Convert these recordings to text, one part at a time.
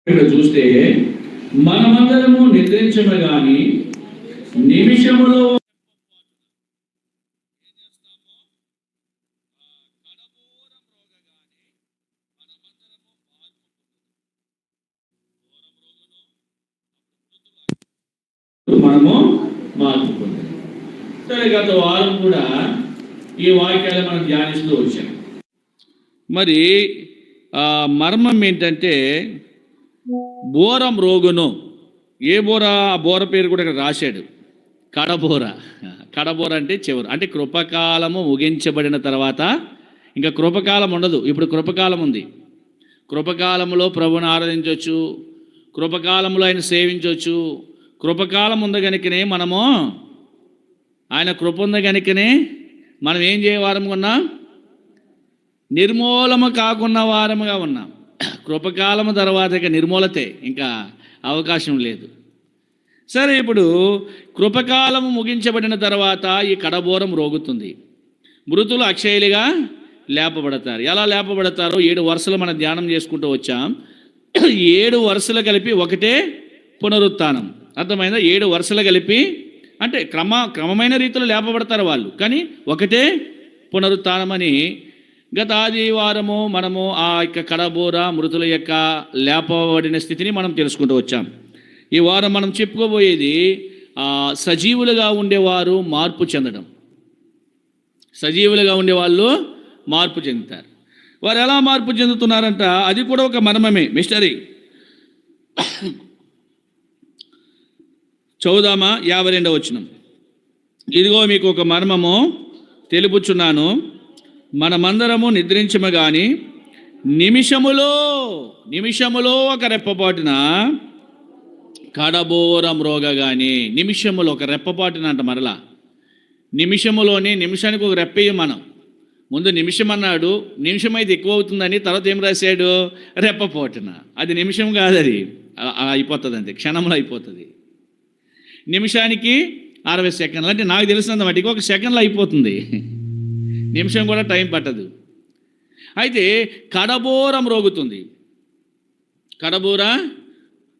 చూస్తే మనమందరము నిద్రించము గాని నిమిషములో మనము మార్పు పొందాలి. సరే, గత వారం కూడా ఈ వాక్యాలు మనం ధ్యానిస్తూ వచ్చాం. మరి మర్మం ఏంటంటే బోరం రోగును, ఏ బోర, ఆ బోర పేరు కూడా ఇక్కడ రాశాడు, కడబోర. కడబోర అంటే చివరు, అంటే కృపకాలము ముగించబడిన తర్వాత ఇంకా కృపకాలం ఉండదు. ఇప్పుడు కృపకాలం ఉంది. కృపకాలంలో ప్రభుని ఆరాధించవచ్చు, కృపకాలంలో ఆయన సేవించవచ్చు. కృపకాలం ఉంది కనుకనే మనము, ఆయన కృప ఉంది కనుకనే మనం ఏం చేయవారము ఉన్నాం, నిర్మూలము కాకున్న వారముగా ఉన్నాం. కృపకాలము తర్వాత ఇక నిర్మూలతే, ఇంకా అవకాశం లేదు. సరే, ఇప్పుడు కృపకాలము ముగించబడిన తర్వాత ఈ కడబోరం రోగుతుంది. మృతులు అక్షయులుగా లేపబడతారు. ఎలా లేపబడతారో 7 వరుసలు మనం ధ్యానం చేసుకుంటూ వచ్చాం. 7 వరుసలు కలిపి ఒకటే పునరుత్థానం. అర్థమైందా? 7 వరుసలు కలిపి అంటే క్రమమైన రీతిలో లేపబడతారు వాళ్ళు, కానీ ఒకటే పునరుత్థానం అని గత ఆదివారము మనము ఆ యొక్క కడబోర మృతుల యొక్క లేపబడిన స్థితిని మనం తెలుసుకుంటూ వచ్చాం. ఈ వారం మనం చెప్పుకోబోయేది సజీవులుగా ఉండేవారు మార్పు చెందడం. సజీవులుగా ఉండేవాళ్ళు మార్పు చెందుతారు. వారు ఎలా మార్పు చెందుతున్నారంట, అది కూడా ఒక మర్మమే, మిస్టరీ. చదువుదామా? 52వ వచనం. ఇదిగో మీకు ఒక మర్మము తెలుపుచున్నాను, మనమందరము నిద్రించము గాని నిమిషములో ఒక రెప్పపాటున కడబోరం రోగగాని. నిమిషములో ఒక రెప్పపాటున అంట. మరలా నిమిషములోనే, నిమిషానికి ఒక రెప్పేయం. మనం ముందు నిమిషం అన్నాడు, నిమిషం అయితే ఎక్కువ అవుతుందని, తర్వాత ఏం రాశాడు, రెప్పపాటున. అది నిమిషం కాదు, అది అయిపోతుంది, అంతే, క్షణంలో అయిపోతుంది. నిమిషానికి 60 సెకండ్లు, అంటే నాకు తెలిసినంత మటుకు 1 సెకండ్లో అయిపోతుంది. నిమిషం కూడా టైం పట్టదు. అయితే కడబోరం రోగుతుంది. కడబోర,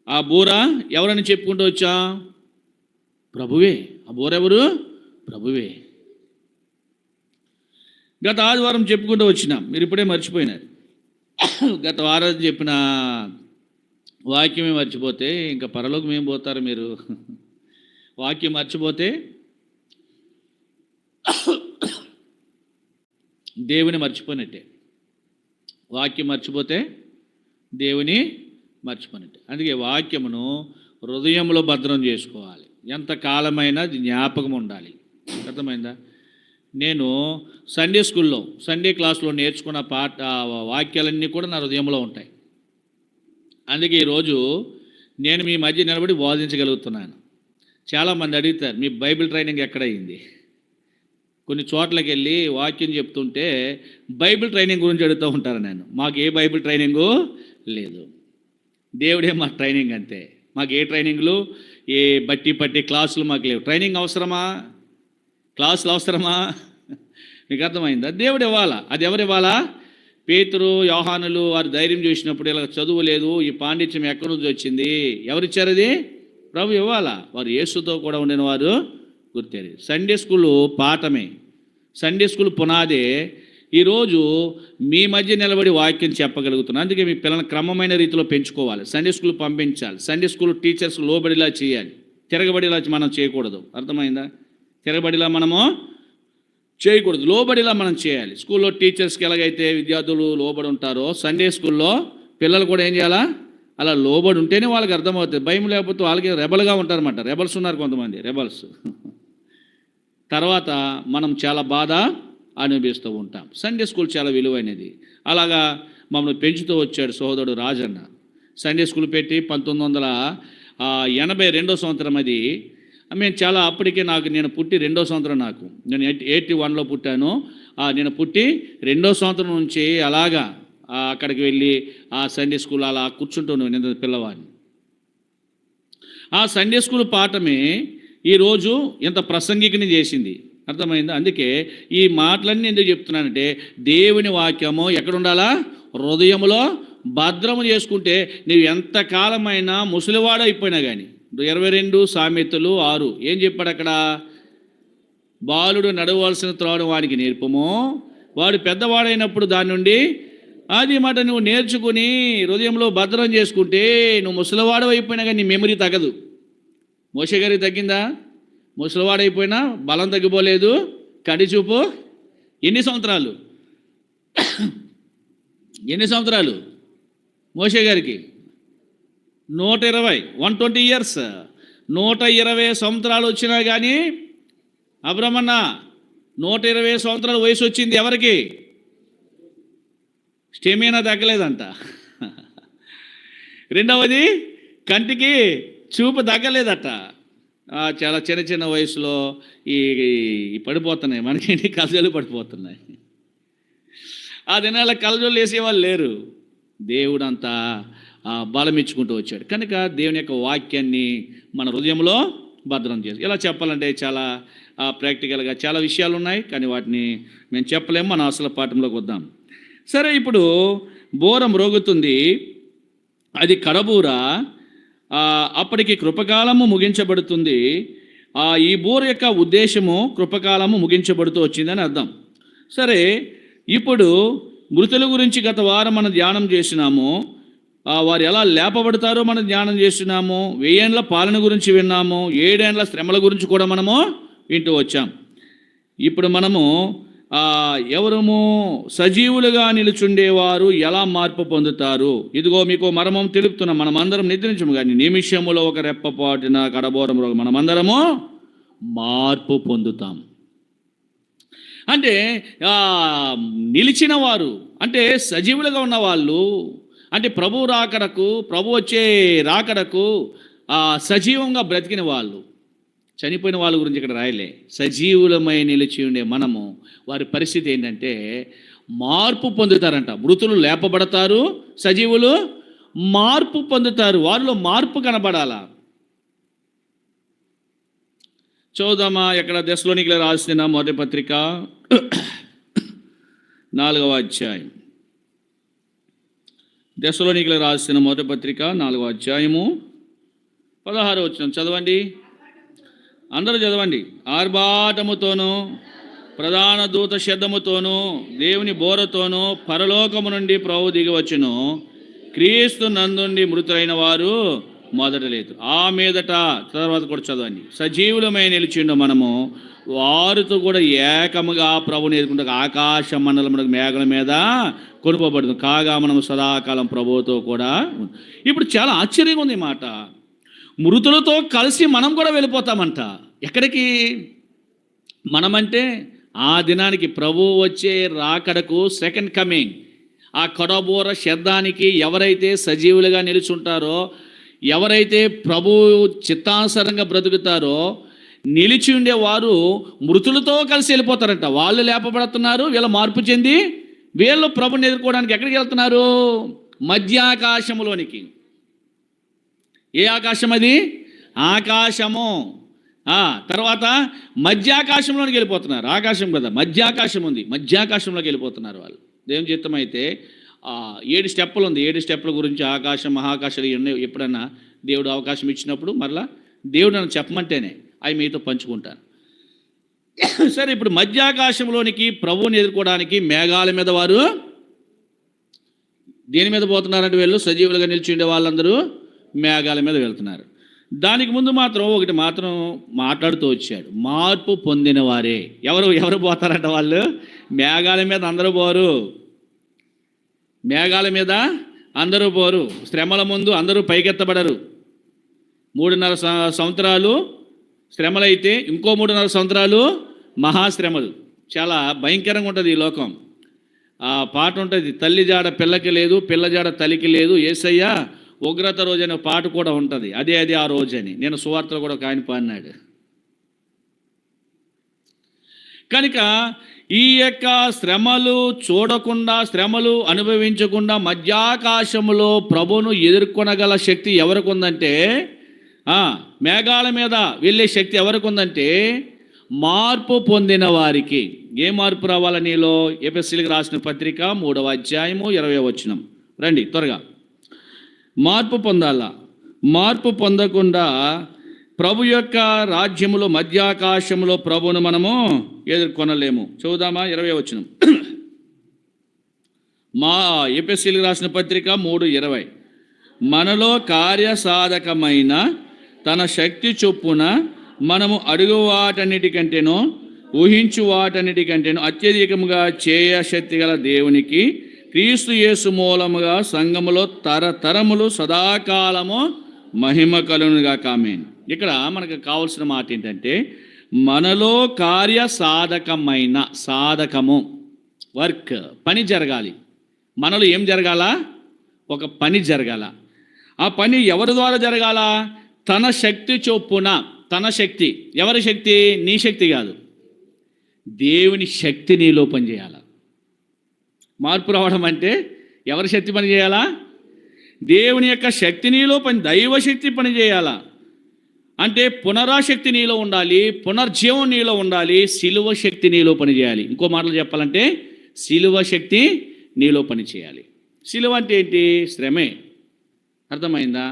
ఆ బోర ఎవరని చెప్పుకుంటూ వచ్చా? ప్రభువే. ఆ బోర ఎవరు? ప్రభువే. గత ఆదివారం చెప్పుకుంటూ వచ్చినాం, మీరు ఇప్పుడే మర్చిపోయినారు. గత వారం చెప్పిన వాక్యమే మర్చిపోతే ఇంకా పరలోకం ఏం పోతారు మీరు? వాక్యం మర్చిపోతే దేవుని మర్చిపోయినట్టే. వాక్యం మర్చిపోతే దేవుని మర్చిపోయినట్టే. అందుకే వాక్యమును హృదయంలో భద్రం చేసుకోవాలి. ఎంతకాలమైనా జ్ఞాపకం ఉండాలి. అర్థమైందా? నేను సండే క్లాస్లో నేర్చుకున్న వాక్యాలన్నీ కూడా నా హృదయంలో ఉంటాయి. అందుకే ఈరోజు నేను మీ మధ్య నిలబడి బోధించగలుగుతున్నాను. చాలామంది అడుగుతారు, మీ బైబిల్ ట్రైనింగ్ ఎక్కడయింది? కొన్ని చోట్లకి వెళ్ళి వాక్యం చెప్తుంటే బైబిల్ ట్రైనింగ్ గురించి అడుగుతూ ఉంటారు. నేను, మాకు ఏ బైబిల్ ట్రైనింగు లేదు, దేవుడే మా ట్రైనింగ్, అంతే. మాకు ఏ ట్రైనింగ్లు, ఏ పట్టి క్లాసులు మాకు లేవు. ట్రైనింగ్ అవసరమా? క్లాసులు అవసరమా? మీకు అర్థమైందా? దేవుడు ఇవ్వాలా. అది ఎవరు ఇవ్వాలా? పేతురు, యోహానులు వారు ధైర్యం చేసినప్పుడు ఇలా చదువు లేదు, ఈ పాండిత్యం ఎక్కడి నుంచి వచ్చింది, ఎవరిచ్చారు? అది ప్రభు ఇవ్వాలా. వారు యేసుతో కూడా ఉండిన వారు గుర్తేది. సండే స్కూలు పాఠమే, సండే స్కూల్ పునాదే ఈరోజు మీ మధ్య నిలబడి వాక్యం చెప్పగలుగుతున్నాను. అందుకే మీ పిల్లల్ని క్రమమైన రీతిలో పెంచుకోవాలి. సండే స్కూల్ పంపించాలి. సండే స్కూల్ టీచర్స్ లోబడిలా చేయాలి, తిరగబడిలా మనం చేయకూడదు. అర్థమైందా? తిరగబడిలా మనము చేయకూడదు, లోబడిలా మనం చేయాలి. స్కూల్లో టీచర్స్కి ఎలాగైతే విద్యార్థులు లోబడి ఉంటారో, సండే స్కూల్లో పిల్లలు కూడా ఏం చేయాలా? అలా లోబడి ఉంటేనే వాళ్ళకి అర్థమవుతుంది. భయం లేకపోతే వాళ్ళకి రెబల్గా ఉంటారన్నమాట. రెబల్స్ ఉన్నారు కొంతమంది, రెబల్స్. తర్వాత మనం చాలా బాధ అనుభవిస్తూ ఉంటాం. సండే స్కూల్ చాలా విలువైనది. అలాగా మమ్మల్ని పెంచుతూ వచ్చాడు సోదరుడు రాజన్న. సండే స్కూల్ పెట్టి 1982 సంవత్సరం అది. మేము చాలా అప్పటికే నేను పుట్టి 2వ సంవత్సరం, నేను 81లో పుట్టాను. నేను పుట్టి 2వ సంవత్సరం నుంచి అలాగా అక్కడికి వెళ్ళి ఆ సండే స్కూల్ అలా కూర్చుంటున్నాను నేను పిల్లవాడిని. ఆ సండే స్కూల్ పాఠమే ఈరోజు ఎంత ప్రసంగికని చేసింది. అర్థమైందా? అందుకే ఈ మాటలన్నీ ఎందుకు చెప్తున్నానంటే, దేవుని వాక్యము ఎక్కడ ఉండాలా? హృదయంలో భద్రము చేసుకుంటే నువ్వు ఎంతకాలమైనా ముసలివాడు అయిపోయినా కానీ 22 సామెతలు 6 ఏం చెప్పాడు అక్కడ? బాలుడు నడవలసిన త్రోవ వాడికి నేర్పము, వాడు పెద్దవాడైనప్పుడు దాని నుండి అది మాట నువ్వు నేర్చుకుని హృదయంలో భద్రం చేసుకుంటే నువ్వు ముసలివాడు అయిపోయినా కానీ నీ మెమరీ తగ్గదు. మోషే గారికి తగ్గిందా? ముసలివాడైపోయినా బలం తగ్గిపోలేదు, కంటి చూపు ఎన్ని సంవత్సరాలు మోషే గారికి? 120 ఇయర్స్. 120 సంవత్సరాలు వచ్చినా కానీ అబ్రహ్మన్న 120 సంవత్సరాల వయసు వచ్చింది ఎవరికి? స్టెమినా తగ్గలేదంట. రెండవది కంటికి చూపు తగ్గలేదట. చాలా చిన్న చిన్న వయసులో ఈ పడిపోతున్నాయి, మనకేంటి కలజోలు పడిపోతున్నాయి. ఆ దినాల కలజోలు వేసేవాళ్ళు లేరు. దేవుడు అంతా బలం ఇచ్చుకుంటూ వచ్చాడు. కనుక దేవుని యొక్క వాక్యాన్ని మన హృదయంలో భద్రం చేసి, ఇలా చెప్పాలంటే చాలా ప్రాక్టికల్గా చాలా విషయాలు ఉన్నాయి, కానీ వాటిని మేము చెప్పలేము. మన అసలు పాఠంలోకి వద్దాం. సరే, ఇప్పుడు బోర మ్రోగుతుంది, అది కడబూర. అప్పటికి కృపకాలము ముగించబడుతుంది. ఈ బోర యొక్క ఉద్దేశము కృపకాలము ముగించబడుతూ వచ్చిందని అర్థం. సరే, ఇప్పుడు మృతుల గురించి గత వారం మనం ధ్యానం చేసినాము. వారు ఎలా లేపబడతారో మనం ధ్యానం చేస్తున్నాము. 1000 ఏండ్ల పాలన గురించి విన్నాము. 7 ఏండ్ల శ్రమల గురించి కూడా మనము వింటూ వచ్చాం. ఇప్పుడు మనము ఎవరము సజీవులుగా నిలుచుండేవారు ఎలా మార్పు పొందుతారు? ఇదిగో మీకు మర్మం తెలుపుతున్నాం. మనమందరం నిద్రించము కానీ నిమిషములో ఒక రెప్పపాటిన కడబోరం రోగం మనమందరము మార్పు పొందుతాం. అంటే నిలిచిన వారు అంటే సజీవులుగా ఉన్నవాళ్ళు, అంటే ప్రభు రాకడకు, ప్రభు వచ్చే రాకడకు సజీవంగా బ్రతికిన వాళ్ళు. చనిపోయిన వాళ్ళ గురించి ఇక్కడ రాయలే. సజీవులమై నిలిచి ఉండే మనము, వారి పరిస్థితి ఏంటంటే మార్పు పొందుతారంట. మృతులు లేపబడతారు, సజీవులు మార్పు పొందుతారు. వారిలో మార్పు కనబడాలా? చూద్దామా, ఎక్కడ దెస్సలోనికీయులకు రాసిన మొదటి పత్రిక 4వ అధ్యాయం. దెస్సలోనికీయులకు రాసిన మొదటి పత్రిక 4వ అధ్యాయము 16వ వచనం చదవండి. అందరూ చదవండి. ఆర్భాటముతోనూ ప్రధాన దూత శబ్దముతోనూ దేవుని బోరతోనూ పరలోకము నుండి ప్రభు దిగి వచ్చును. క్రీస్తు నందుండి మృతులైన వారు మొదట లేదు. ఆ మీదట తర్వాత కూడా చదవండి. సజీవులమై నిలిచిండు మనము వారితో కూడా ఏకముగా ప్రభుని ఎదుర్కొంటే ఆకాశ మండలమునకు మేఘల మీద కొనుకోబడుతుంది. కాగా మనము సదాకాలం ప్రభువుతో కూడా. ఇప్పుడు చాలా ఆశ్చర్యంగా ఉంది మాట. మృతులతో కలిసి మనం కూడా వెళ్ళిపోతామంట. ఎక్కడికి? మనమంటే ఆ దినానికి ప్రభు వచ్చే రాకడకు, సెకండ్ కమింగ్, ఆ కడబోర శబ్దానికి ఎవరైతే సజీవులుగా నిలుచుంటారో, ఎవరైతే ప్రభు చిత్తానుసారంగా బ్రతుకుతారో, నిలిచి ఉండేవారు మృతులతో కలిసి వెళ్ళిపోతారంట. వాళ్ళు లేపబడుతున్నారు, వీళ్ళ మార్పు చెంది వీళ్ళు ప్రభుని ఎదుర్కోవడానికి ఎక్కడికి వెళ్తున్నారు? మధ్యాకాశములోనికి. ఏ ఆకాశం అది? ఆకాశము. తర్వాత మధ్యాకాశంలోనికి వెళ్ళిపోతున్నారు. ఆకాశం కదా, మధ్యాకాశం ఉంది, మధ్యాకాశంలోకి వెళ్ళిపోతున్నారు వాళ్ళు. దేవుని చిత్తం అయితే 7 స్టెప్పులు ఉంది. 7 స్టెప్పుల గురించి ఆకాశం, మహాకాశాలు ఇవన్నీ ఎప్పుడన్నా దేవుడు అవకాశం ఇచ్చినప్పుడు మరలా దేవుడు నన్ను చెప్పమంటేనే అవి మీతో పంచుకుంటాను. సరే, ఇప్పుడు మధ్యాకాశంలోనికి ప్రభువుని ఎదుర్కోవడానికి మేఘాల మీద వారు దేని మీద పోతున్నారంటే వీళ్ళు సజీవులుగా నిలిచి ఉండే వాళ్ళందరూ మేఘాల మీద వెళ్తున్నారు. దానికి ముందు మాత్రం ఒకటి మాత్రం మాట్లాడుతూ వచ్చాడు. మార్పు పొందిన వారే. ఎవరు పోతారంట? వాళ్ళు మేఘాల మీద అందరూ పోరు. మేఘాల మీద అందరూ పోరు. శ్రమల ముందు అందరూ పైకెత్తబడరు. 3.5 సంవత్సరాలు శ్రమలైతే ఇంకో 3.5 సంవత్సరాలు మహాశ్రమలు. చాలా భయంకరంగా ఉంటుంది ఈ లోకం. పాట ఉంటుంది, తల్లి జాడ పిల్లకి లేదు, పిల్ల జాడ తల్లికి లేదు, యేసయ్య ఉగ్రత రోజు అనే పాట కూడా ఉంటుంది. అదే ఆ రోజు అని నేను సువార్తలో కూడా ఒక ఆయన పాడినాడు. కనుక ఈ యొక్క శ్రమలు చూడకుండా, శ్రమలు అనుభవించకుండా మధ్యాకాశములో ప్రభును ఎదుర్కొనగల శక్తి ఎవరికి ఉందంటే, మేఘాల మీద వెళ్ళే శక్తి ఎవరికి ఉందంటే మార్పు పొందిన వారికి. ఏ మార్పు రావాల నీలో? ఎఫెసీయులకు రాసిన పత్రిక 3వ అధ్యాయము 20వ వచనం. రండి త్వరగా. మార్పు పొందాలా. మార్పు పొందకుండా ప్రభు యొక్క రాజ్యములో మధ్యాకాశంలో ప్రభువును మనము ఎదుర్కొనలేము. చూద్దామా 20వ వచనం. మా ఎఫెసీయులకు రాసిన పత్రిక 3:20. మనలో కార్యసాధకమైన తన శక్తి చొప్పున మనము అడుగు వాటన్నిటికంటేనో ఊహించు వాటన్నిటికంటేనో అత్యధికముగా చేయ శక్తి గల దేవునికి క్రీస్తు యేసు మూలముగా సంఘములో తరతరములు సదాకాలము మహిమ కలుగునుగాక. ఆమేన్. ఇక్కడ మనకు కావాల్సిన మాట ఏంటంటే, మనలో కార్యసాధకమైన, సాధకము వర్క్, పని జరగాలి. మనలో ఏం జరగాల? ఒక పని జరగాల. ఆ పని ఎవరి ద్వారా జరగాల? తన శక్తి చొప్పున. తన శక్తి. ఎవరి శక్తి? నీ శక్తి కాదు, దేవుని శక్తి నీలో పనిచేయాల. మార్పు రావడం అంటే ఎవరి శక్తి పని చేయాలా? దేవుని యొక్క శక్తి నీలో దైవశక్తి పని చేయాలా. అంటే పునరాశక్తి నీలో ఉండాలి, పునర్జీవం నీలో ఉండాలి, శిలువ శక్తి నీలో పనిచేయాలి. ఇంకో మాటలు చెప్పాలంటే శిలువ శక్తి నీలో పని చేయాలి. శిలువ అంటే ఏంటి? శ్రమే. అర్థమైందా?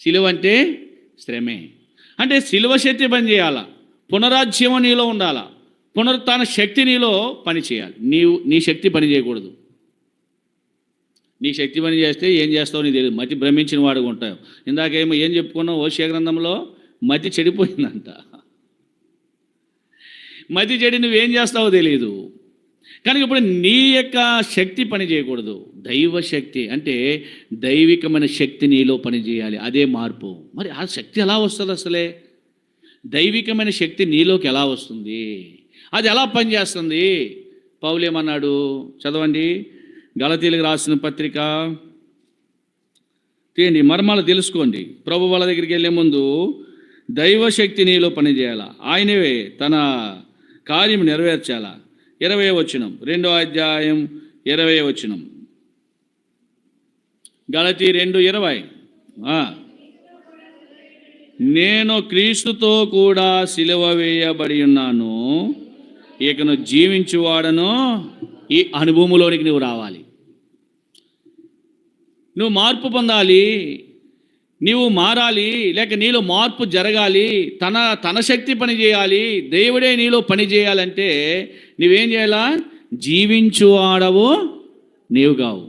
శిలువ అంటే శ్రమే. అంటే శిలువ శక్తి పని చేయాలా, పునరాజ్యం నీలో ఉండాలా, పునరుత్థాన శక్తి నీలో పని చేయాలి. నీ శక్తి పని చేయకూడదు. నీ శక్తి పని చేస్తే ఏం చేస్తావు నీకు తెలియదు. మతి భ్రమించిన వాడుగా ఉంటావు. ఇందాకేమో ఏం చెప్పుకున్నావు? హోషేయ గ్రంథంలో మతి చెడిపోయిందంట. మతి చెడి నువ్వేం చేస్తావో తెలియదు. కనుక ఇప్పుడు నీ యొక్క శక్తి పని చేయకూడదు. దైవ శక్తి అంటే దైవికమైన శక్తి నీలో పని చేయాలి. అదే మార్పు. మరి ఆ శక్తి ఎలా వస్తుంది? అసలే దైవికమైన శక్తి నీలోకి ఎలా వస్తుంది? అది ఎలా పనిచేస్తుంది? పౌలు ఏమన్నాడు? చదవండి. గలతీయులకు రాసిన పత్రిక తీయండి, మర్మాలు తెలుసుకోండి. ప్రభు వాళ్ళ దగ్గరికి వెళ్ళే ముందు దైవశక్తి నీలో పనిచేయాలా, ఆయనే తన కార్యం నెరవేర్చాలా. 20వ వచనం, 2వ అధ్యాయం 20వ వచనం. గలతీ 2:20. నేను క్రీస్తుతో కూడా సిలువ వేయబడి ఉన్నాను, ఇకను జీవించువాడను. ఈ అనుభవంలోనికి నువ్వు రావాలి. నువ్వు మార్పు పొందాలి, నీవు మారాలి, లేక నీలో మార్పు జరగాలి, తన శక్తి పని చేయాలి, దేవుడే నీలో పని చేయాలంటే నువ్వేం చేయాలా? జీవించువాడవు నీవు కావు.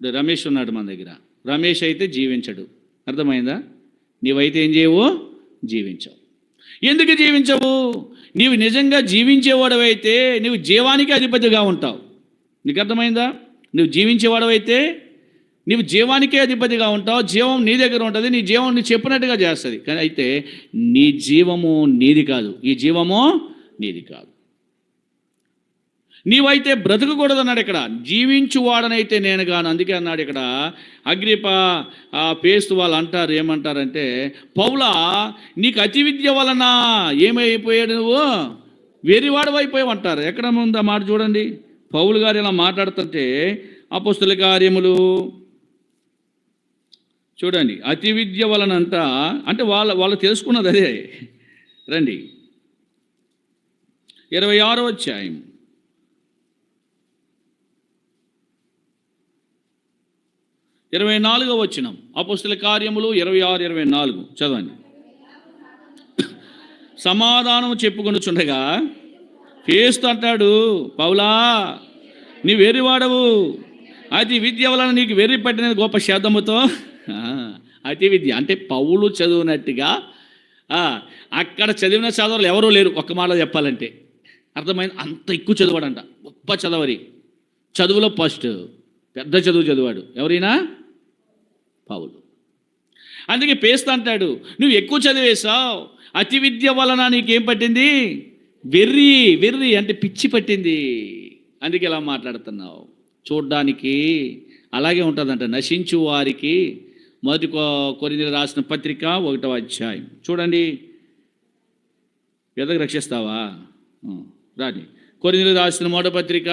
రమేష్ ఉన్నాడు మన దగ్గర. రమేష్ అయితే జీవించడు. అర్థమైందా? నీవైతే ఏం చేయవు? జీవించవు. ఎందుకు జీవించవు? నీవు నిజంగా జీవించేవాడవైతే నువ్వు జీవానికి అధిపతిగా ఉంటావు. నీకు అర్థమైందా? నువ్వు జీవించేవాడవైతే నీవు జీవానికే అధిపతిగా ఉంటావు. జీవం నీ దగ్గర ఉంటుంది. నీ జీవం నీ చెప్పినట్టుగా చేస్తుంది. కానీ అయితే నీ జీవము నీది కాదు. ఈ జీవము నీది కాదు. నీవైతే బ్రతకకూడదు అన్నాడు ఇక్కడ. జీవించువాడనైతే నేను గాను. అందుకే అన్నాడు ఇక్కడ అగ్రిప పేస్తు వాళ్ళు అంటారు, ఏమంటారంటే, పౌలా నీకు అతి విద్య వలన ఏమైపోయాడు, నువ్వు వెరివాడు అయిపోయావు అంటారు. ఎక్కడ ఉందా మాట చూడండి. పౌలు గారు ఇలా మాట్లాడుతుంటే అపొస్తలుల కార్యములు చూడండి. అతి విద్య వలనంట అంటే వాళ్ళు తెలుసుకున్నది అదే. రండి 26వ అధ్యాయం 24వ వచనం. అపొస్తలుల కార్యములు 26-24 చదవండి. సమాధానం చెప్పుకొనుచుండగా ఫేస్తు అంటాడు, పౌలా నీ వెర్రివాడవు, అతి విద్య వలన నీకు వెర్రి పట్టిన గొప్ప శబ్దముతో. అతి విద్య అంటే పౌలు చదివినట్టుగా అక్కడ చదివిన చదవలు ఎవరూ లేరు. ఒక్క మాట చెప్పాలంటే అర్థమైంది. అంత ఎక్కువ చదివాడంట. గొప్ప చదవరి. చదువులో ఫస్ట్ పెద్ద చదువు చదివాడు. ఎవరైనా? పౌలు. అందుకే పేస్తు అంటాడు, నువ్వు ఎక్కువ చదివేశావు, అతి విద్య వలన నీకేం పట్టింది? వెర్రి అంటే పిచ్చి పట్టింది. అందుకే ఇలా మాట్లాడుతున్నావు. చూడ్డానికి అలాగే ఉంటుందంట. నశించు వారికి మొదటి కొరింథీయులకు రాసిన పత్రిక 1వ అధ్యాయం చూడండి. ఎదకు రక్షిస్తావా? రాని. కొరింథీయులకు రాసిన మొదటి పత్రిక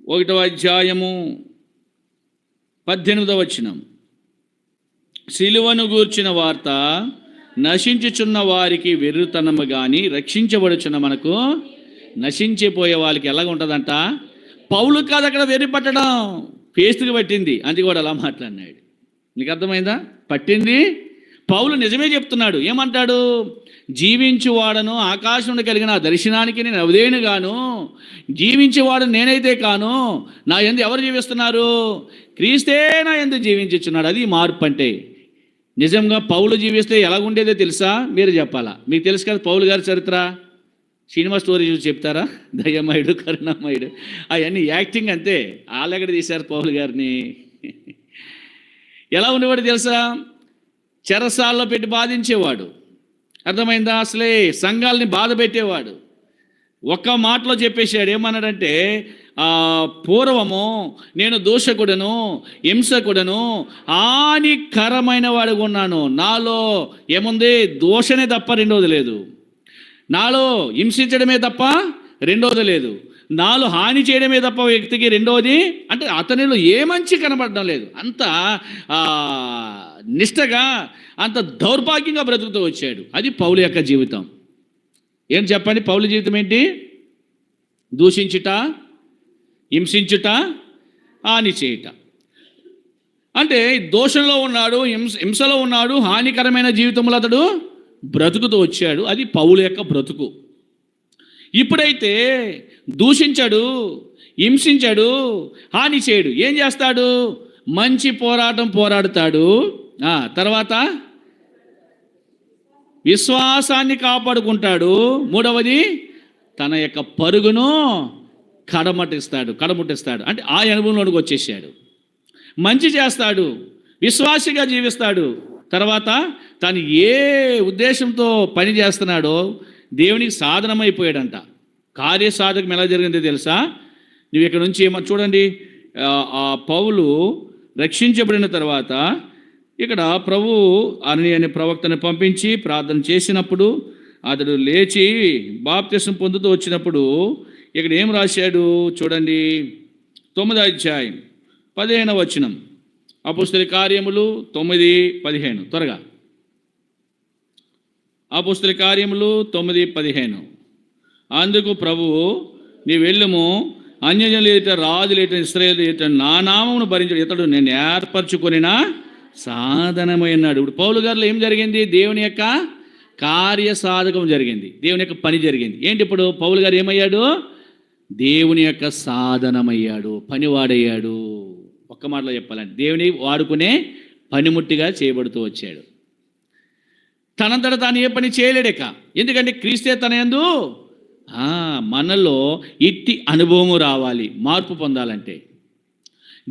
1వ అధ్యాయము 18వ వచనం. సిలువను గూర్చిన వార్త నశించుచున్న వారికి వెర్రితనము కానీ రక్షించబడుచున్న మనకు, నశించిపోయే వాళ్ళకి ఎలాగ ఉంటుందంట? పౌలు కాదు అక్కడ వెర్రి పట్టడం, పేస్తుకి పట్టింది, అందుకే కూడా అలా మాట్లాడినాడు. నీకు అర్థమైందా? పట్టింది పౌలు నిజమే చెప్తున్నాడు. ఏమంటాడు? జీవించువాడను ఆకాశం కలిగిన దర్శనానికి నేను అవదేను గాను, జీవించేవాడు నేనైతే కాను, నా యందు ఎవరు జీవిస్తున్నారు? క్రీస్తే నా యందు జీవించుచున్నాడు. అది మార్పు అంటే. నిజంగా పౌలు జీవిస్తే ఎలాగుండేదో తెలుసా? మీరు చెప్పాలా. మీకు తెలుసు కదా పౌలు గారి చరిత్ర. సినిమా స్టోరీ చూసి చెప్తారా? దయ్యమయుడు, కరుణామయుడు, అవన్నీ యాక్టింగ్ అంతే. ఆలెగడ తీశారు పౌలు గారిని. ఎలా ఉండేవాడు తెలుసా? చెరసాల్లో పెట్టి బాధించేవాడు. అర్థమైందా? అసలే సంఘాలని బాధ పెట్టేవాడు. ఒక్క మాటలో చెప్పేశాడు. ఏమన్నాడంటే, పూర్వము నేను దోషకుడను, హింసకుడను, హానికరమైన వాడుగా ఉన్నాను. నాలో ఏముంది? దోషనే తప్ప రెండోది లేదు. నాలో హింసించడమే తప్ప రెండోది లేదు. నాలో హాని చేయడమే తప్ప వ్యక్తికి రెండోది అంటే అతనిలో ఏ మంచి కనబడడం లేదు. అంత నిష్టగా, అంత దౌర్భాగ్యంగా బ్రతుకుతూ వచ్చాడు. అది పౌలు యొక్క జీవితం. ఏం చెప్పండి? పౌలు జీవితం ఏంటి? దూషించుట, హింసించుట, హాని చేయుట. అంటే దోషంలో ఉన్నాడు, హింసలో ఉన్నాడు, హానికరమైన జీవితంలో అతడు బ్రతుకుతూ వచ్చాడు. అది పౌలు యొక్క బ్రతుకు. ఇప్పుడైతే దూషించాడు, హింసించాడు, హాని చేయడు. ఏం చేస్తాడు? మంచి పోరాటం పోరాడుతాడు. తర్వాత విశ్వాసాన్ని కాపాడుకుంటాడు. మూడవది తన యొక్క పరుగును కడముట్టిస్తాడు. అంటే ఆ అనుభవంలోకి వచ్చేసాడు. మంచి చేస్తాడు, విశ్వాసిగా జీవిస్తాడు. తర్వాత తను ఏ ఉద్దేశంతో పని చేస్తున్నాడో దేవునికి సాధనమైపోయాడంట. కార్యసాధకం ఎలా జరిగిందో తెలుసా? నువ్వు ఇక్కడ నుంచి చూడండి. ఆ పౌలు రక్షించబడిన తర్వాత ఇక్కడ ప్రభు అనే ప్రవక్తను పంపించి ప్రార్థన చేసినప్పుడు అతడు లేచి బాప్తిసం పొందుతూ వచ్చినప్పుడు ఇక్కడ ఏం రాశాడు చూడండి. 9వ అధ్యాయం 15వ వచనం. అపోస్తలుల కార్యములు 9:15. త్వరగా. అపోస్తలుల కార్యములు 9:15. అందుకు ప్రభువు, నీ వెళ్ళుము, అన్యజనులు ఎదుట, రాజులు ఎదుట, ఇశ్రాయేలు ఎదుట నా నామమును భరించడు ఇతడు నేను ఏర్పరచుకొనిన సాధనమైనాడు. ఇప్పుడు పౌలు గారిలో ఏం జరిగింది? దేవుని యొక్క కార్యసాధకం జరిగింది, దేవుని యొక్క పని జరిగింది. ఏంటి ఇప్పుడు పౌలు గారు ఏమయ్యాడు? దేవుని యొక్క సాధనమయ్యాడు, పనివాడయ్యాడు. ఒక్క మాటలో చెప్పాలంటే దేవుని వాడుకునే పనిముట్టిగా చేయబడుతూ వచ్చాడు. తనంతట తాను ఏ పని చేయలేడక. ఎందుకంటే క్రీస్తే తన యందు మనలో ఇట్టి అనుభవము రావాలి. మార్పు పొందాలంటే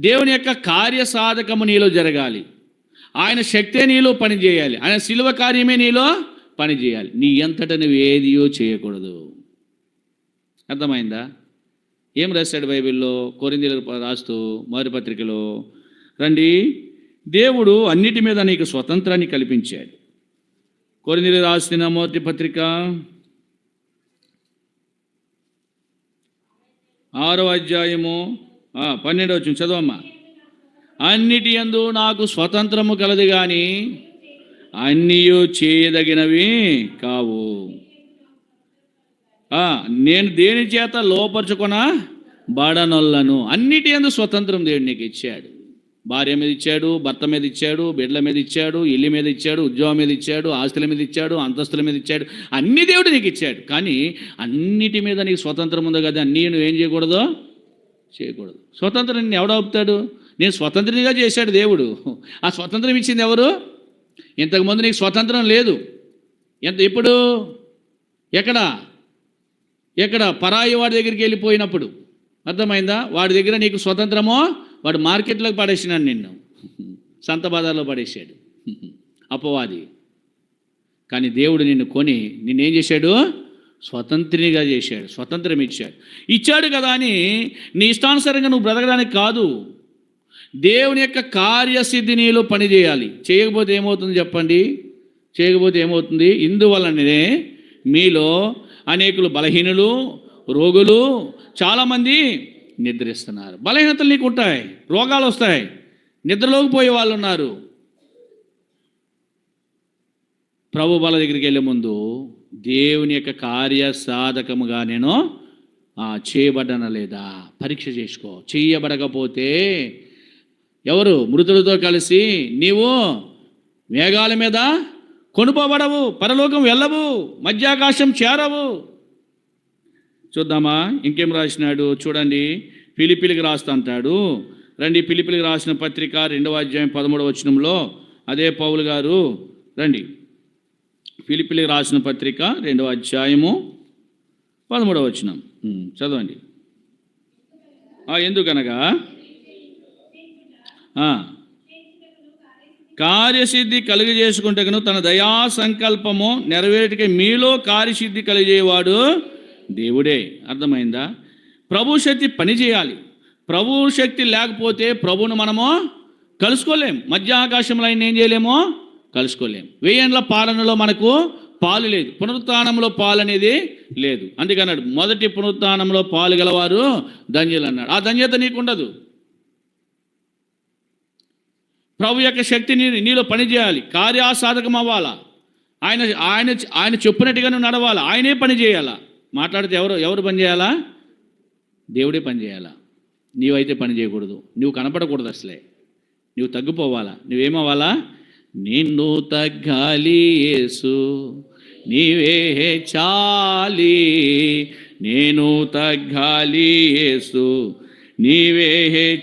దేవుని యొక్క కార్యసాధకము నీలో జరగాలి. ఆయన శక్తే నీలో పనిచేయాలి. ఆయన శిలువ కార్యమే నీలో పనిచేయాలి. నీ అంతటా నువ్వు ఏదియో చేయకూడదు. అర్థమైందా? ఏం రాశాడు బైబిల్లో? కొరింథీయులకు రాస్తూ మొదటి పత్రికలో, రండి, దేవుడు అన్నిటి మీద నీకు స్వతంత్రాన్ని కల్పించాడు. కొరింథీయులకు రాసిన మొదటి పత్రిక 6వ అధ్యాయము 12వ వచనం చదవమ్మా. అన్నిటి యందు నాకు స్వతంత్రము కలదు కానీ అన్నీయు చేయదగినవి కావు. నేను దేని చేత లోపరుచుకొన బడనొల్లను. అన్నిటి యందు స్వతంత్రం దేవుడు నీకు ఇచ్చాడు. భార్య మీద ఇచ్చాడు, భర్త మీద ఇచ్చాడు, బిడ్డల మీద ఇచ్చాడు, ఇల్లు మీద ఇచ్చాడు, ఉద్యోగం మీద ఇచ్చాడు, ఆస్తుల మీద ఇచ్చాడు, అంతస్తుల మీద ఇచ్చాడు. అన్ని దేవుడు నీకు ఇచ్చాడు. కానీ అన్నిటి మీద నీకు స్వతంత్రం ఉంది కదా, అన్నీ నువ్వేం చేయకూడదు? చేయకూడదు. స్వతంత్రం నిన్ను ఎవడు ఆపుతాడు? నేను స్వతంత్రంగా చేశాడు దేవుడు. ఆ స్వతంత్రం ఇచ్చింది ఎవరు? ఇంతకుముందు నీకు స్వతంత్రం లేదు. ఎప్పుడు? ఎక్కడ? పరాయి వాడి దగ్గరికి వెళ్ళిపోయినప్పుడు. అర్థమైందా? వాడి దగ్గర నీకు స్వతంత్రమో, వాడు మార్కెట్లోకి పడేసినాడు, నిన్ను సంత బజార్లో పడేసాడు అపవాది. కానీ దేవుడు నిన్ను కొని నిన్నేం చేశాడు? స్వతంత్రినిగా చేశాడు, స్వతంత్రం ఇచ్చాడు కదా అని నీ ఇష్టానుసారంగా నువ్వు బ్రతకడానికి కాదు. దేవుని యొక్క కార్యసిద్ధి నీలో పనిచేయాలి. చేయకపోతే ఏమవుతుంది చెప్పండి? చేయకపోతే ఏమవుతుంది? ఇందువలననే మీలో అనేకులు బలహీనులు, రోగులు, చాలామంది నిద్రిస్తున్నారు. బలహీనతలు నీకు ఉంటాయి, రోగాలు వస్తాయి, నిద్రలోకి పోయే వాళ్ళు ఉన్నారు. ప్రభు బల దగ్గరికి వెళ్ళే ముందు దేవుని యొక్క కార్య సాధకముగా నేను చేయబడ్డానా లేదా పరీక్ష చేసుకో. చేయబడకపోతే ఎవరు మృతులతో కలిసి నీవు మేఘాల మీద కొనుపోబడవు, పరలోకం వెళ్ళవు, మధ్యాకాశం చేరవు. చూద్దామా ఇంకేం రాసినాడు చూడండి. ఫిలిప్పీలకు రాస్తా అంటాడు. రండి, ఫిలిప్పీలకు రాసిన పత్రిక 2వ అధ్యాయం 13వ వచనంలో అదే పౌలు గారు. రండి, ఫిలిప్పీలకు రాసిన పత్రిక 2వ అధ్యాయము 13వ వచనం చదవండి. ఎందుకనగా కార్యసిద్ధి కలుగజేసుకుంటేను తన దయా సంకల్పము నెరవేరుటకే మీలో కార్యసిద్ధి కలిగేవాడు దేవుడే. అర్థమైందా? ప్రభు శక్తి పని చేయాలి. ప్రభు శక్తి లేకపోతే ప్రభువును మనము కలుసుకోలేం. మధ్య ఆకాశంలో ఆయన ఏం చేయలేమో కలుసుకోలేం. 1000 ఏండ్ల పాలనలో మనకు పాలు లేదు, పునరుత్థానంలో పాలు అనేది లేదు. అందుకన్నాడు మొదటి పునరుత్థానంలో పాలు గలవారు ధన్యులు అన్నాడు. ఆ ధన్యత నీకు ఉండదు. ప్రభు యొక్క శక్తిని నీలో పనిచేయాలి, కార్యాసాధకం అవ్వాలా. ఆయన ఆయన ఆయన చెప్పినట్టుగా నువ్వు నడవాలా, ఆయనే పని చేయాలా. మాట్లాడితే ఎవరు పని చేయాలా? దేవుడే పని చేయాలా. నీవైతే పని చేయకూడదు, నువ్వు కనపడకూడదు, అసలే నువ్వు తగ్గిపోవాలా. నువ్వేమవ్వాలా? నిన్ను తగ్గాలి యేసు, నీవే చాలి. నేను తగ్గాలి యేసు, నీవే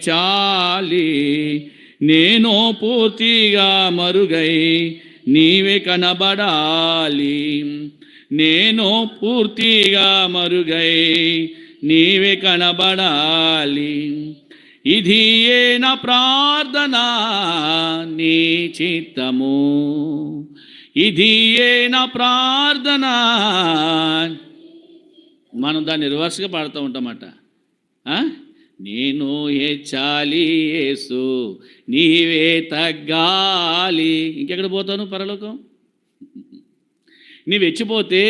చాలి. నేను పూర్తిగా మరుగై నీవే కనబడాలి. నేను పూర్తిగా మరుగై నీవే కనబడాలి. ఇది ఏ నా ప్రార్థన నీ చిత్తము, ఇది ఏ నా ప్రార్థన. మనం దాన్ని రివర్స్గా పాడుతూ ఉంటామట. నేను హెచ్చాలి యేసు, నీవే తగ్గాలి. ఇంకెక్కడ పోతాను పరలోకం? నీవు హెచ్చిపోతే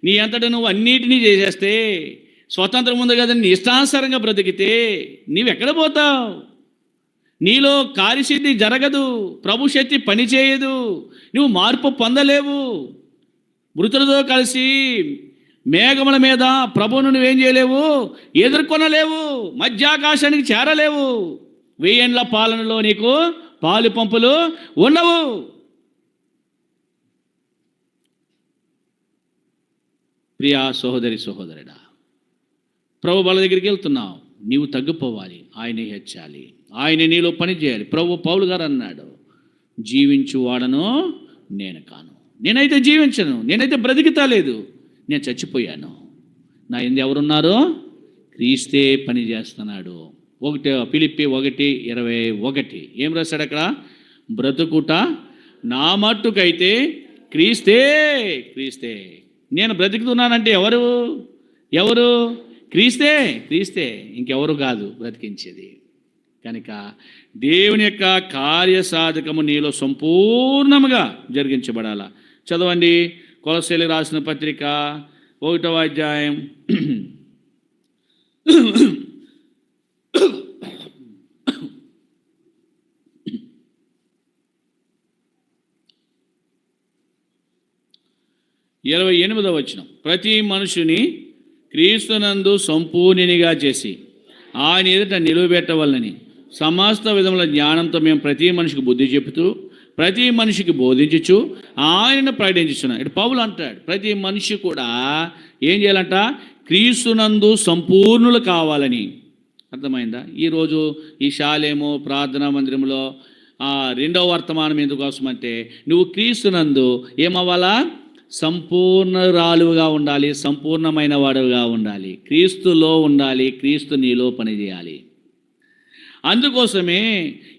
నీ అంతటా నువ్వు అన్నిటినీ చేసేస్తే, స్వతంత్రం ఉంది కదా, నీ ఇష్టానుసారంగా బ్రతికితే నీవెక్కడ పోతావు? నీలో కార్యసిద్ధి జరగదు, ప్రభు శక్తి పనిచేయదు, నువ్వు మార్పు పొందలేవు. మృతులతో కలిసి మేఘముల మీద ప్రభువును నువ్వేం చేయలేవు, ఎదుర్కొనలేవు, మధ్యాకాశానికి చేరలేవు. 1000 ఏండ్ల పాలనలో నీకు పాలు పంపులు ఉండవు. ప్రియా సహోదరి సహోదరుడా, ప్రభు వాళ్ళ దగ్గరికి వెళ్తున్నావు, నీవు తగ్గిపోవాలి, ఆయనే హెచ్చాలి, ఆయన నీలో పని చేయాలి. ప్రభు పౌలు గారు అన్నాడు, జీవించువాడను నేను కాను, నేనైతే జీవించను, నేనైతే బ్రతికితా లేదు, నేను చచ్చిపోయాను. నా ఎందు ఎవరున్నారో క్రీస్తే పని చేస్తున్నాడు. ఫిలిప్పీ 1:21 ఏం రాశాడు అక్కడ? బ్రతుకుట నా మట్టుకైతే క్రీస్తే. క్రీస్తే నేను బ్రతుకుతున్నానంటే ఎవరు? క్రీస్తే, ఇంకెవరు కాదు బ్రతికించేది. కనుక దేవుని యొక్క కార్యసాధకము నీలో సంపూర్ణముగా జరిగించబడాలా. చదవండి, కొలస్సీలకు రాసిన పత్రిక 1వ అధ్యాయం 28వ వచనం. ప్రతి మనుషుని క్రీస్తునందు సంపూర్ణినిగా చేసి ఆయన ఎదుట నిలువబెట్టవలనని సమస్త విధముల జ్ఞానంతో మేము ప్రతి మనిషికి బుద్ధి చెబుతూ ప్రతి మనిషికి బోధించుచు ఆయనను ప్రకటించుచున్నాం. ఇటు పౌలు అంటాడు, ప్రతి మనిషి కూడా ఏం చేయాలంట? క్రీస్తునందు సంపూర్ణులు కావాలని. అర్థమైందా? ఈరోజు ఈ శాలేమో ప్రార్థనా మందిరంలో 2వ వర్తమానం ఎందుకోసం అంటే, నువ్వు క్రీస్తునందు ఏమవ్వాలా? సంపూర్ణరాలుగా ఉండాలి, సంపూర్ణమైన వాడుగా ఉండాలి, క్రీస్తులో ఉండాలి, క్రీస్తు నీలో పనిచేయాలి. అందుకోసమే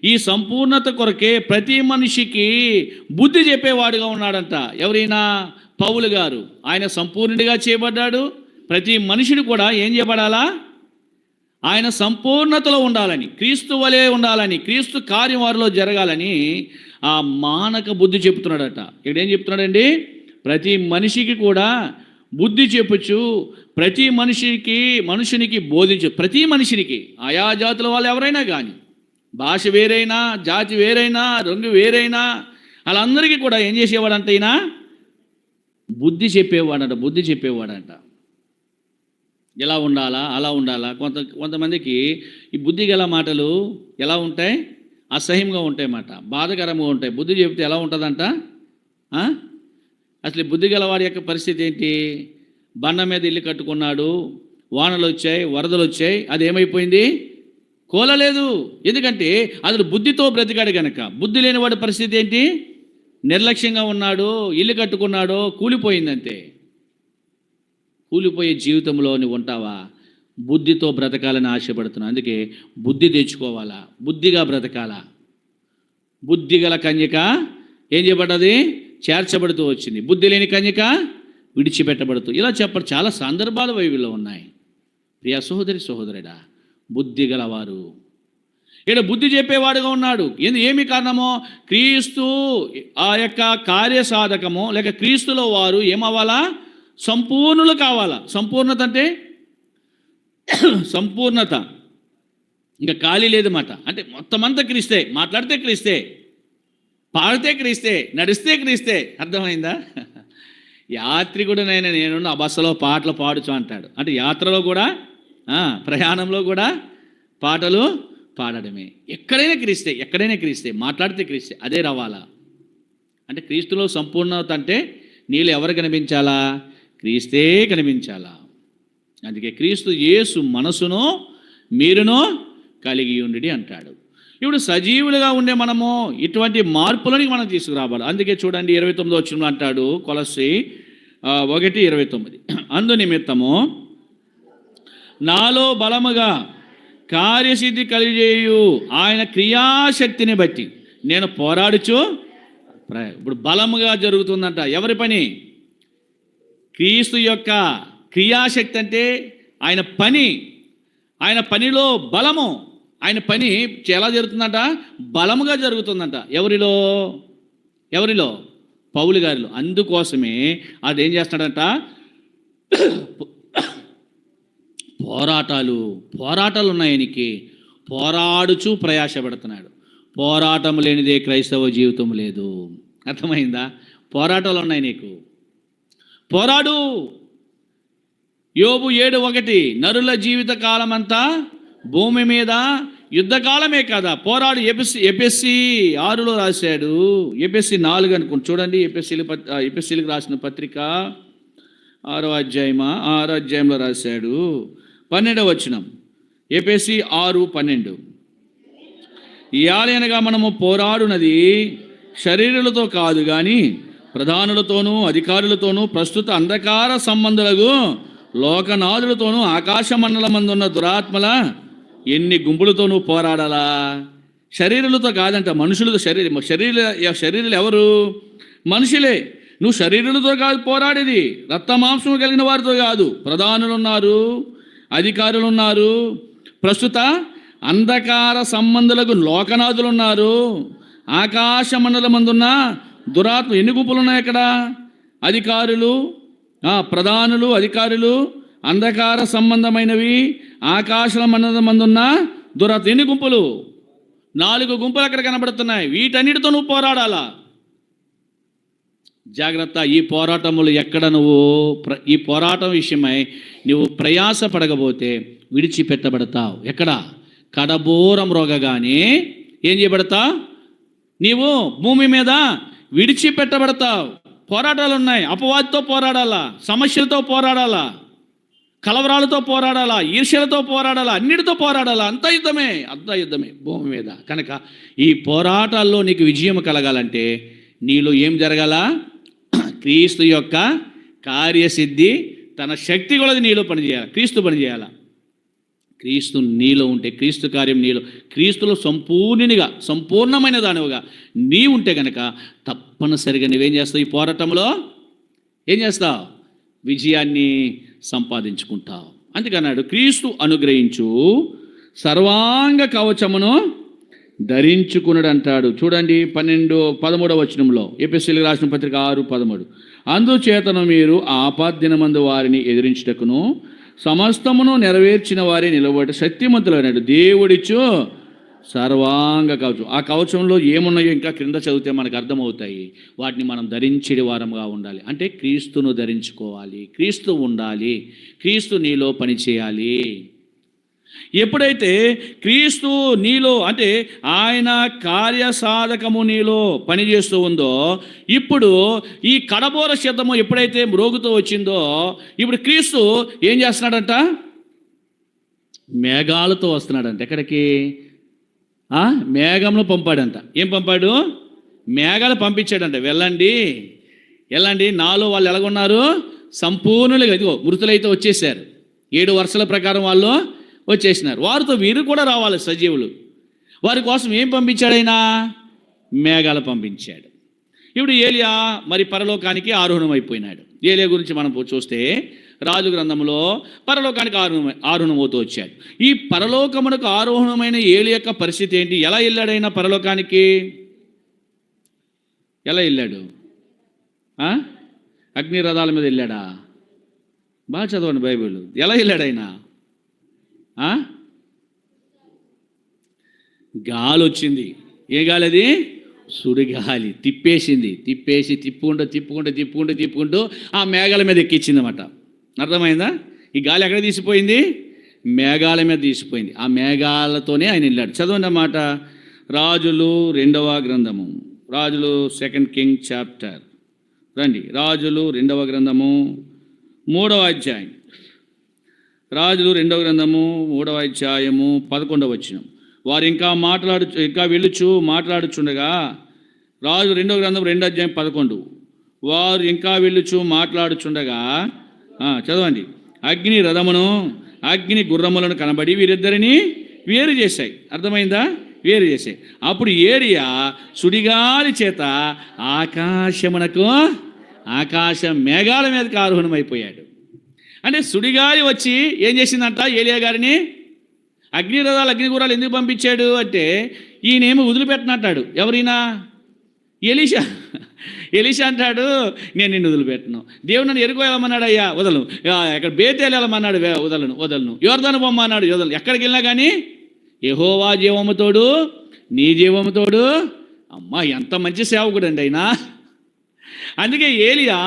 ఈ సంపూర్ణత కొరకే ప్రతి మనిషికి బుద్ధి చెప్పేవాడుగా ఉన్నాడంట. ఎవరైనా? పౌలు గారు. ఆయన సంపూర్ణుడిగా చేయబడ్డాడు. ప్రతి మనిషిని కూడా ఏం చేయబడాలా? ఆయన సంపూర్ణతలో ఉండాలని, క్రీస్తు వలె ఉండాలని, క్రీస్తు కార్యం వారిలో జరగాలని ఆ మానక బుద్ధి చెప్తున్నాడట. ఇక్కడ ఏం చెప్తున్నాడండి? ప్రతి మనిషికి కూడా బుద్ధి చెప్పుచు ప్రతి మనుషునికి బోధించు. ప్రతి మనిషినికి, ఆయా జాతుల వాళ్ళు ఎవరైనా కానీ, భాష వేరైనా, జాతి వేరైనా, రంగు వేరైనా, వాళ్ళందరికీ కూడా ఏం చేసేవాడంట? ఈయన బుద్ధి చెప్పేవాడంట. ఎలా ఉండాలా, అలా ఉండాలా. కొంతమందికి ఈ బుద్ధి గల మాటలు ఎలా ఉంటాయి? అసహ్యంగా ఉంటాయి మాట, బాధకరంగా ఉంటాయి. బుద్ధి చెబితే ఎలా ఉంటుందంట? అసలు ఈ బుద్ధి గలవాడి యొక్క పరిస్థితి ఏంటి? బండ మీద ఇల్లు కట్టుకున్నాడు, వానలు వచ్చాయి, వరదలు వచ్చాయి, అది ఏమైపోయింది? కోలలేదు. ఎందుకంటే అతడు బుద్ధితో బ్రతికాడు కనుక. బుద్ధి లేని వాడి పరిస్థితి ఏంటి? నిర్లక్ష్యంగా ఉన్నాడు, ఇల్లు కట్టుకున్నాడు, కూలిపోయిందంతే. కూలిపోయే జీవితంలో నువ్వు ఉంటావా? బుద్ధితో బ్రతకాలని ఆశపడుతున్నావు. అందుకే బుద్ధి తెచ్చుకోవాలా, బుద్ధిగా బ్రతకాలా. బుద్ధి గల కన్యక ఏం చేయబడ్డది? చేర్చబడుతూ వచ్చింది. బుద్ధి లేని కన్యక విడిచిపెట్టబడుతూ. ఇలా చాలా సందర్భాలు బైబిల్లో ఉన్నాయి. ప్రియ సహోదరుడా, బుద్ధి గలవారు. ఇక్కడ బుద్ధి చెప్పేవాడుగా ఉన్నాడు. ఏమి కారణమో? క్రీస్తు ఆ యొక్క కార్యసాధకము లేక క్రీస్తులో వారు ఏమవ్వాలా? సంపూర్ణులు కావాలా. సంపూర్ణత అంటే సంపూర్ణత, ఇంకా ఖాళీ లేదు మాట. అంటే మొత్తం అంతా క్రీస్తే, మాట్లాడితే క్రీస్తే, పాడితే క్రీస్తే, నడిస్తే క్రీస్తే. అర్థమైందా? యాత్రికుడునైనా నేను ఆ బస్సులో పాటలు పాడుచు అంటాడు. అంటే యాత్రలో కూడా, ప్రయాణంలో కూడా పాటలు పాడడమే. ఎక్కడైనా క్రీస్తే, మాట్లాడితే క్రీస్తే. అదే రావాలా. అంటే క్రీస్తులో సంపూర్ణత అంటే నీళ్ళు ఎవరు కనిపించాలా? క్రీస్తే కనిపించాలా. అందుకే క్రీస్తు యేసు మనసును మీరును కలిగి ఉండి అంటాడు. ఇప్పుడు సజీవులుగా ఉండే మనము ఇటువంటి మార్పులని మనం తీసుకురావాలి. అందుకే చూడండి 29వ వచనంలో అంటాడు, కొలస్సీ 1:29, అందు నిమిత్తము నాలో బలముగా కార్యసిద్ధి కలిగేయు ఆయన క్రియాశక్తిని బట్టి నేను పోరాడుచు. ఇప్పుడు బలముగా జరుగుతుందంట. ఎవరి పని? క్రీస్తు యొక్క క్రియాశక్తి అంటే ఆయన పని, ఆయన పనిలో బలము. ఆయన పని ఎలా జరుగుతుందంట? బలముగా జరుగుతుందంట. ఎవరిలో? పౌలు గారిలో. అందుకోసమే అదేం చేస్తాడంట? పోరాటాలు ఉన్నాయి ఆయనకి. పోరాడుచు ప్రయాసపడుతున్నాడు. పోరాటం లేనిదే క్రైస్తవ జీవితం లేదు. అర్థమైందా? పోరాటాలు ఉన్నాయి నీకు. పోరాడు. యోబు 7:1, నరుల జీవిత కాలం అంతా భూమి మీద యుద్ధకాలమే కదా, పోరాడు. ఎపిఎస్సి 6లో రాశాడు. ఎపిఎస్సి 4 అనుకుంటు చూడండి. ఎపిఎస్సీలకు రాసిన పత్రిక 6వ అధ్యాయంలో రాశాడు. 12వ వచనం. ఎపిఎస్సి 6:12, ఇయాలనగా మనము పోరాడునది శరీరులతో కాదు కానీ ప్రధానులతోనూ అధికారులతోనూ ప్రస్తుత అంధకార సంబంధులకు లోకనాథులతోనూ ఆకాశ మండలమందున్న దురాత్మల ఎన్ని గుంపులతోనూ పోరాడాలా. శరీరులతో కాదంట, మనుషులతో. శరీరులు ఎవరు? మనుషులే. నువ్వు శరీరులతో కాదు పోరాడేది, రక్త మాంసం కలిగిన వారితో కాదు. ప్రధానులు ఉన్నారు, అధికారులు ఉన్నారు, ప్రస్తుత అంధకార సంబంధులకు లోకనాథులు ఉన్నారు, ఆకాశ మండలమందున్న దురాత్మ. ఎన్ని గుంపులు ఉన్నాయి అక్కడ? అధికారులు, ప్రధానులు, అధికారులు, అంధకార సంబంధమైనవి, ఆకాశ మండలమందున్న దురాత్మ. ఎన్ని గుంపులు? 4 గుంపులు అక్కడ కనబడుతున్నాయి. వీటన్నిటితో నువ్వు పోరాడాలా. జాగ్రత్త. ఈ పోరాటములు ఎక్కడ ఈ పోరాటం విషయమై నువ్వు ప్రయాస పడకపోతే విడిచిపెట్టబడతావు. ఎక్కడ? కడబోరం రోగగానే ఏం చేయబడతావు? నీవు భూమి మీద విడిచిపెట్టబడతావు. పోరాటాలు ఉన్నాయి. అపవాదితో పోరాడాలా, సమస్యలతో పోరాడాలా, కలవరాలతో పోరాడాలా, ఈర్ష్యలతో పోరాడాలా, అన్నిటితో పోరాడాలా. అంత యుద్ధమే భూమి మీద. కనుక ఈ పోరాటాల్లో నీకు విజయం కలగాలంటే నీలో ఏం జరగాల? క్రీస్తు యొక్క కార్యసిద్ధి, తన శక్తి కొలది నీలో పనిచేయాలి. క్రీస్తు పనిచేయాలా. క్రీస్తు నీలో ఉంటే, క్రీస్తు కార్యం నీలో, క్రీస్తులో సంపూర్ణమైన దానివిగా నీ ఉంటే కనుక తప్పనిసరిగా నువ్వేం చేస్తావు? ఈ పోరాటంలో ఏం చేస్తావు? విజయాన్ని సంపాదించుకుంటావు. అందుకన్నాడు, క్రీస్తు అనుగ్రహించు సర్వాంగ కవచమును ధరించుకున్నాడు అంటాడు. చూడండి 13వ వచనంలో, ఎఫెసీయులకు రాసిన పత్రిక 6:13, అందుచేతను మీరు ఆపద్దినమందు వారిని ఎదిరించుటకును సమస్తమును నెరవేర్చిన వారి నిలబడి శక్తిమంతులైనడు దేవుడిచ్చు సర్వాంగ కవచం. ఆ కవచంలో ఏమున్నాయో ఇంకా క్రింద చదివితే మనకు అర్థమవుతాయి. వాటిని మనం ధరించేది వారంగా ఉండాలి. అంటే క్రీస్తును ధరించుకోవాలి, క్రీస్తు ఉండాలి, క్రీస్తు నీలో పనిచేయాలి. ఎప్పుడైతే క్రీస్తు నీలో అంటే ఆయన కార్యసాధకము నీలో పనిచేస్తూ ఉందో, ఇప్పుడు ఈ కడబోర శబ్దము ఎప్పుడైతే మ్రోగుతూ వచ్చిందో, ఇప్పుడు క్రీస్తు ఏం చేస్తున్నాడంట? మేఘాలతో వస్తున్నాడంట. ఎక్కడికి? మేఘంలో పంపాడంట. ఏం పంపాడు? మేఘాలు పంపించాడంట. వెళ్ళండి నాలో వాళ్ళు ఎలాగున్నారు? సంపూర్ణులుగా. ఇదిగో మృతులైతే వచ్చేసారు, 7 వరుసల ప్రకారం వాళ్ళు వచ్చేసినారు. వారితో వీరు కూడా రావాలి సజీవులు. వారి కోసం ఏం పంపించాడైనా? మేఘాలు పంపించాడు. ఇప్పుడు ఏలియా మరి పరలోకానికి ఆరోహణం అయిపోయినాడు. ఏలియా గురించి మనం చూస్తే రాజు గ్రంథంలో పరలోకానికి ఆరోహణమవుతూ వచ్చాడు. ఈ పరలోకమునకు ఆరోహణమైన ఏలి యొక్క పరిస్థితి ఏంటి? ఎలా వెళ్ళాడైనా పరలోకానికి? ఎలా వెళ్ళాడు? అగ్ని రథాల మీద వెళ్ళాడా? బాగా చదవండి బైబిల్. ఎలా వెళ్ళాడైనా? గాలి వచ్చింది. ఏ గాలి అది? సుడిగాలి. తిప్పుకుంటూ ఆ మేఘాల మీద ఎక్కించింది అన్నమాట. అర్థమైందా? ఈ గాలి ఎక్కడ తీసిపోయింది? మేఘాల మీద తీసిపోయింది. ఆ మేఘాలతోనే ఆయన వెళ్ళాడు. చదవండి అన్నమాట. రాజులు 2వ గ్రంథము, రాజులు 2 కింగ్ చాప్టర్ రండి. రాజులు 2వ గ్రంథము 3వ అధ్యాయం. రాజులు 2వ గ్రంథము 3వ అధ్యాయము 11వ వచనం. వారు ఇంకా వెళ్ళుచు మాట్లాడుచుండగా, రాజు 2వ గ్రంథం 2వ అధ్యాయం 11. వారు ఇంకా వెళ్ళుచు మాట్లాడుచుండగా, చదవండి. అగ్ని రథమును అగ్ని గుర్రములను కనబడి వీరిద్దరిని వేరు చేశాయి. అర్థమైందా? వేరు చేశాయి. అప్పుడు ఏలియా సుడిగాలి చేత ఆకాశం మేఘాల మీదకి ఆరోహణమైపోయాడు. అంటే సుడిగాలి వచ్చి ఏం చేసిందంట? ఏలియా గారిని అగ్ని రథాలు అగ్ని గుర్రాలు ఎందుకు పంపించాడు అంటే, ఈయనేమో వదిలిపెట్టనంటాడు. ఎవరైనా? ఎలీషా అంటాడు, నేను నిన్ను వదిలిపెట్టను. దేవుడు నన్ను ఎరుకు వెళ్ళమన్నాడు, అయ్యా వదలను. ఎక్కడ బేతేలు వెళ్ళమన్నాడు, వదలను. యోర్దాను పొమ్మన్నాడు, వదలను. ఎక్కడికి వెళ్ళినా కానీ యెహోవా జీవముతోడు, నీ జీవముతోడు. అమ్మా, ఎంత మంచి సేవకుడు అండి అయినా. అందుకే ఏలియా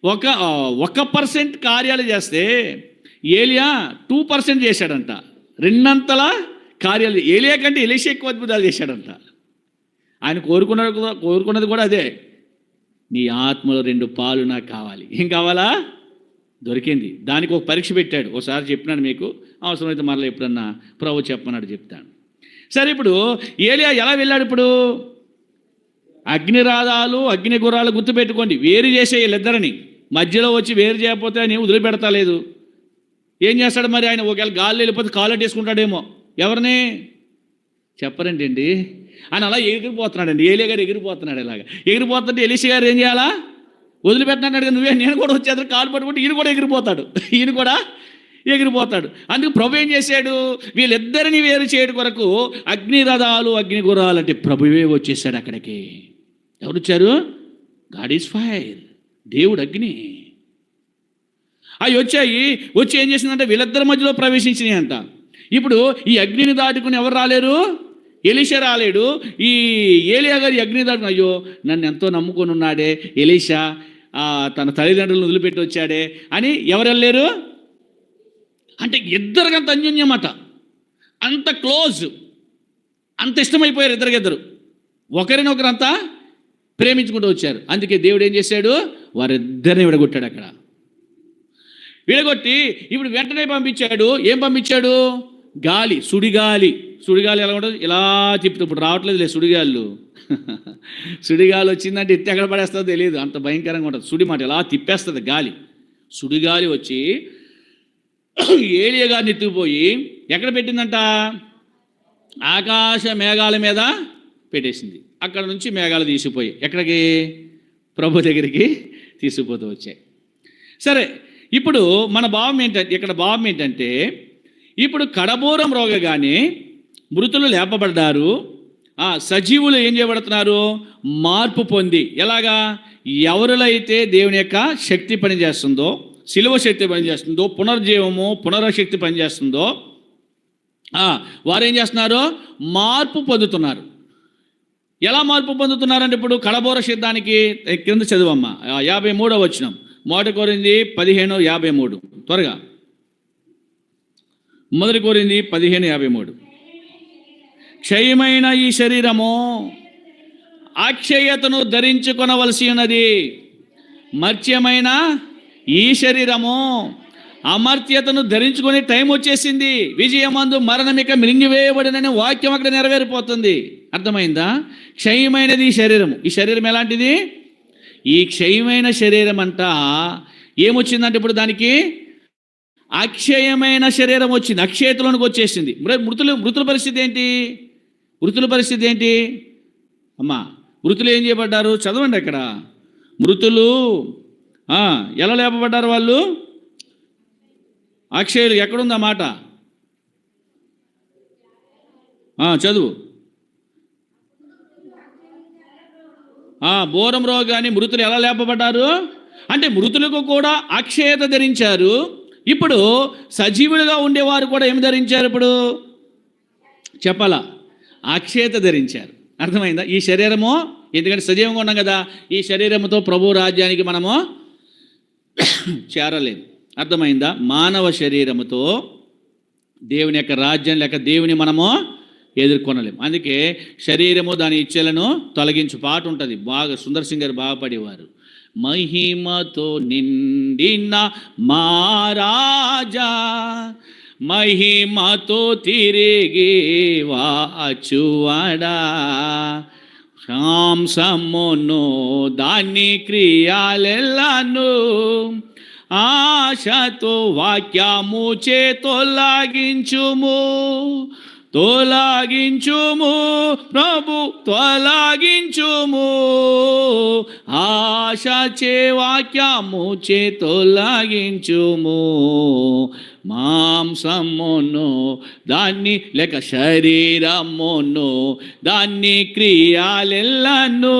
1% కార్యాలు చేస్తే ఏలియా 2% చేశాడంట. 2 కార్యాలు. ఏలియా కంటే ఎలీషా ఎక్కువ అద్భుతాలు చేశాడంట. ఆయన కోరుకున్నది కూడా అదే. నీ ఆత్మలో 2 పాలు నాకు కావాలి. ఏం కావాలా? దొరికింది. దానికి ఒక పరీక్ష పెట్టాడు. ఒకసారి చెప్పినాడు మీకు, అవసరమైతే మరలా ఎప్పుడన్నా ప్రభు చెప్పమన్నాడు, చెప్తాను. సరే, ఇప్పుడు ఏలియా ఎలా వెళ్ళాడు? ఇప్పుడు అగ్నిరాధాలు అగ్ని గుర్రాలు గుర్తుపెట్టుకోండి, వేరు చేసే వీళ్ళిద్దరిని. మధ్యలో వచ్చి వేరు చేయకపోతే ఆయన వదిలిపెడతలేదు. ఏం చేస్తాడు మరి ఆయన? ఒకవేళ గాలి వెళ్ళిపోతే కాలు అట్టేసుకుంటాడేమో. ఎవరిని చెప్పరండి ఆయన అలా ఎగిరిపోతున్నాడండి. ఏలియా గారు ఎగిరిపోతున్నాడు. ఇలాగా ఎగిరిపోతుంటే ఎలీషా గారు ఏం చేయాలా? వదిలిపెట్టినాడు కదా, నేను కూడా వచ్చేది కాలు పట్టుకుంటే ఈయన కూడా ఎగిరిపోతాడు. అందుకు ప్రభు ఏం చేశాడు? వీళ్ళిద్దరిని వేరు చేయడం కొరకు అగ్ని రథాలు అగ్ని గుర్రాలు అంటే ప్రభువే వచ్చేసాడు అక్కడికి. ఎవరు వచ్చారు? God is fire. దేవుడు అగ్ని. అవి వచ్చి ఏం చేసిందంటే వీళ్ళిద్దరి మధ్యలో ప్రవేశించినాయి అంట. ఇప్పుడు ఈ అగ్నిని దాటుకుని ఎవరు రాలేరు? ఎలీషా రాలేడు. ఈ ఏలియా గారి అగ్ని దాటుకుని, అయ్యో నన్ను ఎంతో నమ్ముకొని ఉన్నాడే ఎలీషా, తన తల్లిదండ్రులను వదిలిపెట్టి వచ్చాడే అని ఎవరు వెళ్ళలేరు? అంటే ఇద్దరికంత అన్యోన్యమాట, అంత క్లోజ్, అంత ఇష్టమైపోయారు ఇద్దరికిద్దరు. ఒకరినొకరంతా ప్రేమించుకుంటూ వచ్చారు. అందుకే దేవుడు ఏం చేశాడు? వారిద్దరిని విడగొట్టాడు. అక్కడ విడగొట్టి ఇప్పుడు వెంటనే పంపించాడు. ఏం పంపించాడు? గాలి, సుడిగాలి. ఎలా ఉంటుంది? ఇలా తిప్పుతూ, ఇప్పుడు రావట్లేదు సుడిగాళ్ళు. సుడిగాలి వచ్చిందంటే ఎత్తి ఎక్కడ పడేస్తుందో తెలియదు, అంత భయంకరంగా ఉంటుంది. సుడి మాట ఇలా తిప్పేస్తుంది గాలి. సుడిగాలి వచ్చి ఏలియా గారిని ఎత్తుకుపోయి ఎక్కడ పెట్టిందంట? ఆకాశ మేఘాల మీద పెట్టేసింది. అక్కడ నుంచి మేఘాలు తీసిపోయి ఎక్కడికి? ప్రభు దగ్గరికి తీసుకుపోతూ వచ్చాయి. సరే, ఇప్పుడు మన భావం ఏంటంటే ఇప్పుడు కడబూరం రోగగానే మృతులు లేపబడ్డారు. సజీవులు ఏం చేయబడుతున్నారు? మార్పు పొంది. ఎలాగా? ఎవరిలో అయితే దేవుని యొక్క శక్తి పనిచేస్తుందో, శిలువ శక్తి పనిచేస్తుందో, పునర్జీవము పునరశక్తి పనిచేస్తుందో, వారు ఏం చేస్తున్నారు? మార్పు పొందుతున్నారు. ఎలా మార్పు పొందుతున్నారంటే ఇప్పుడు కడబోర సిద్ధానికి కింద చదువమ్మా 53వ వచనం, 1 కొరింథీ 15:53 త్వరగా. 1 కొరింథీ 15:53. క్షయమైన ఈ శరీరము అక్షయతను ధరించుకొనవలసి ఉన్నది, మర్త్యమైన ఈ శరీరము అమర్త్యతను ధరించుకునే టైం వచ్చేసింది. విజయమందు మరణమిక మింగివేయబడిననే వాక్యం అక్కడ నెరవేరిపోతుంది. అర్థమైందా? క్షయమైనది ఈ శరీరం. ఈ శరీరం ఎలాంటిది? ఈ క్షయమైన శరీరం అంట ఏమొచ్చిందంటే ఇప్పుడు దానికి అక్షయమైన శరీరం వచ్చింది, అక్షయతలోనికి వచ్చేసింది. మృతుల పరిస్థితి ఏంటి? మృతుల పరిస్థితి ఏంటి అమ్మా? మృతులు ఏం చేయబడ్డారు? చదవండి అక్కడ. మృతులు ఎలా లేపబడ్డారు? వాళ్ళు అక్షయులు. ఎక్కడుంది ఆ మాట? చదువు. బోరం రోగాన్ని మృతులు ఎలా లేపబడ్డారు అంటే మృతులకు కూడా అక్షయత ధరించారు. ఇప్పుడు సజీవులుగా ఉండేవారు కూడా ఏమి ధరించారు? ఇప్పుడు చెప్పాలా? అక్షయత ధరించారు. అర్థమైందా? ఈ శరీరము, ఎందుకంటే సజీవంగా ఉన్నాం కదా, ఈ శరీరముతో ప్రభు రాజ్యానికి మనము చేరలేము. అర్థమైందా? మానవ శరీరముతో దేవుని యొక్క రాజ్యం లేక దేవుని మనము ఎదుర్కొనలేము. అందుకే శరీరము దాని ఇచ్ఛలను తొలగించు పాట ఉంటుంది, బాగా సుందర్ సింగ్ గారు బాగా పడేవారు. మహిమతో నిండిన మహారాజా, మహిమతో తిరిగి వాచువాడా, శాంసమును దాని క్రియలెల్లను ఆశతో వాక్యము చే తొలగించుము ప్రభు తొలగించుము, ఆశ చే వాక్యము చే తొలగించుము, మాంసమును దాన్ని లేక శరీరమును దాన్ని క్రియలెల్లను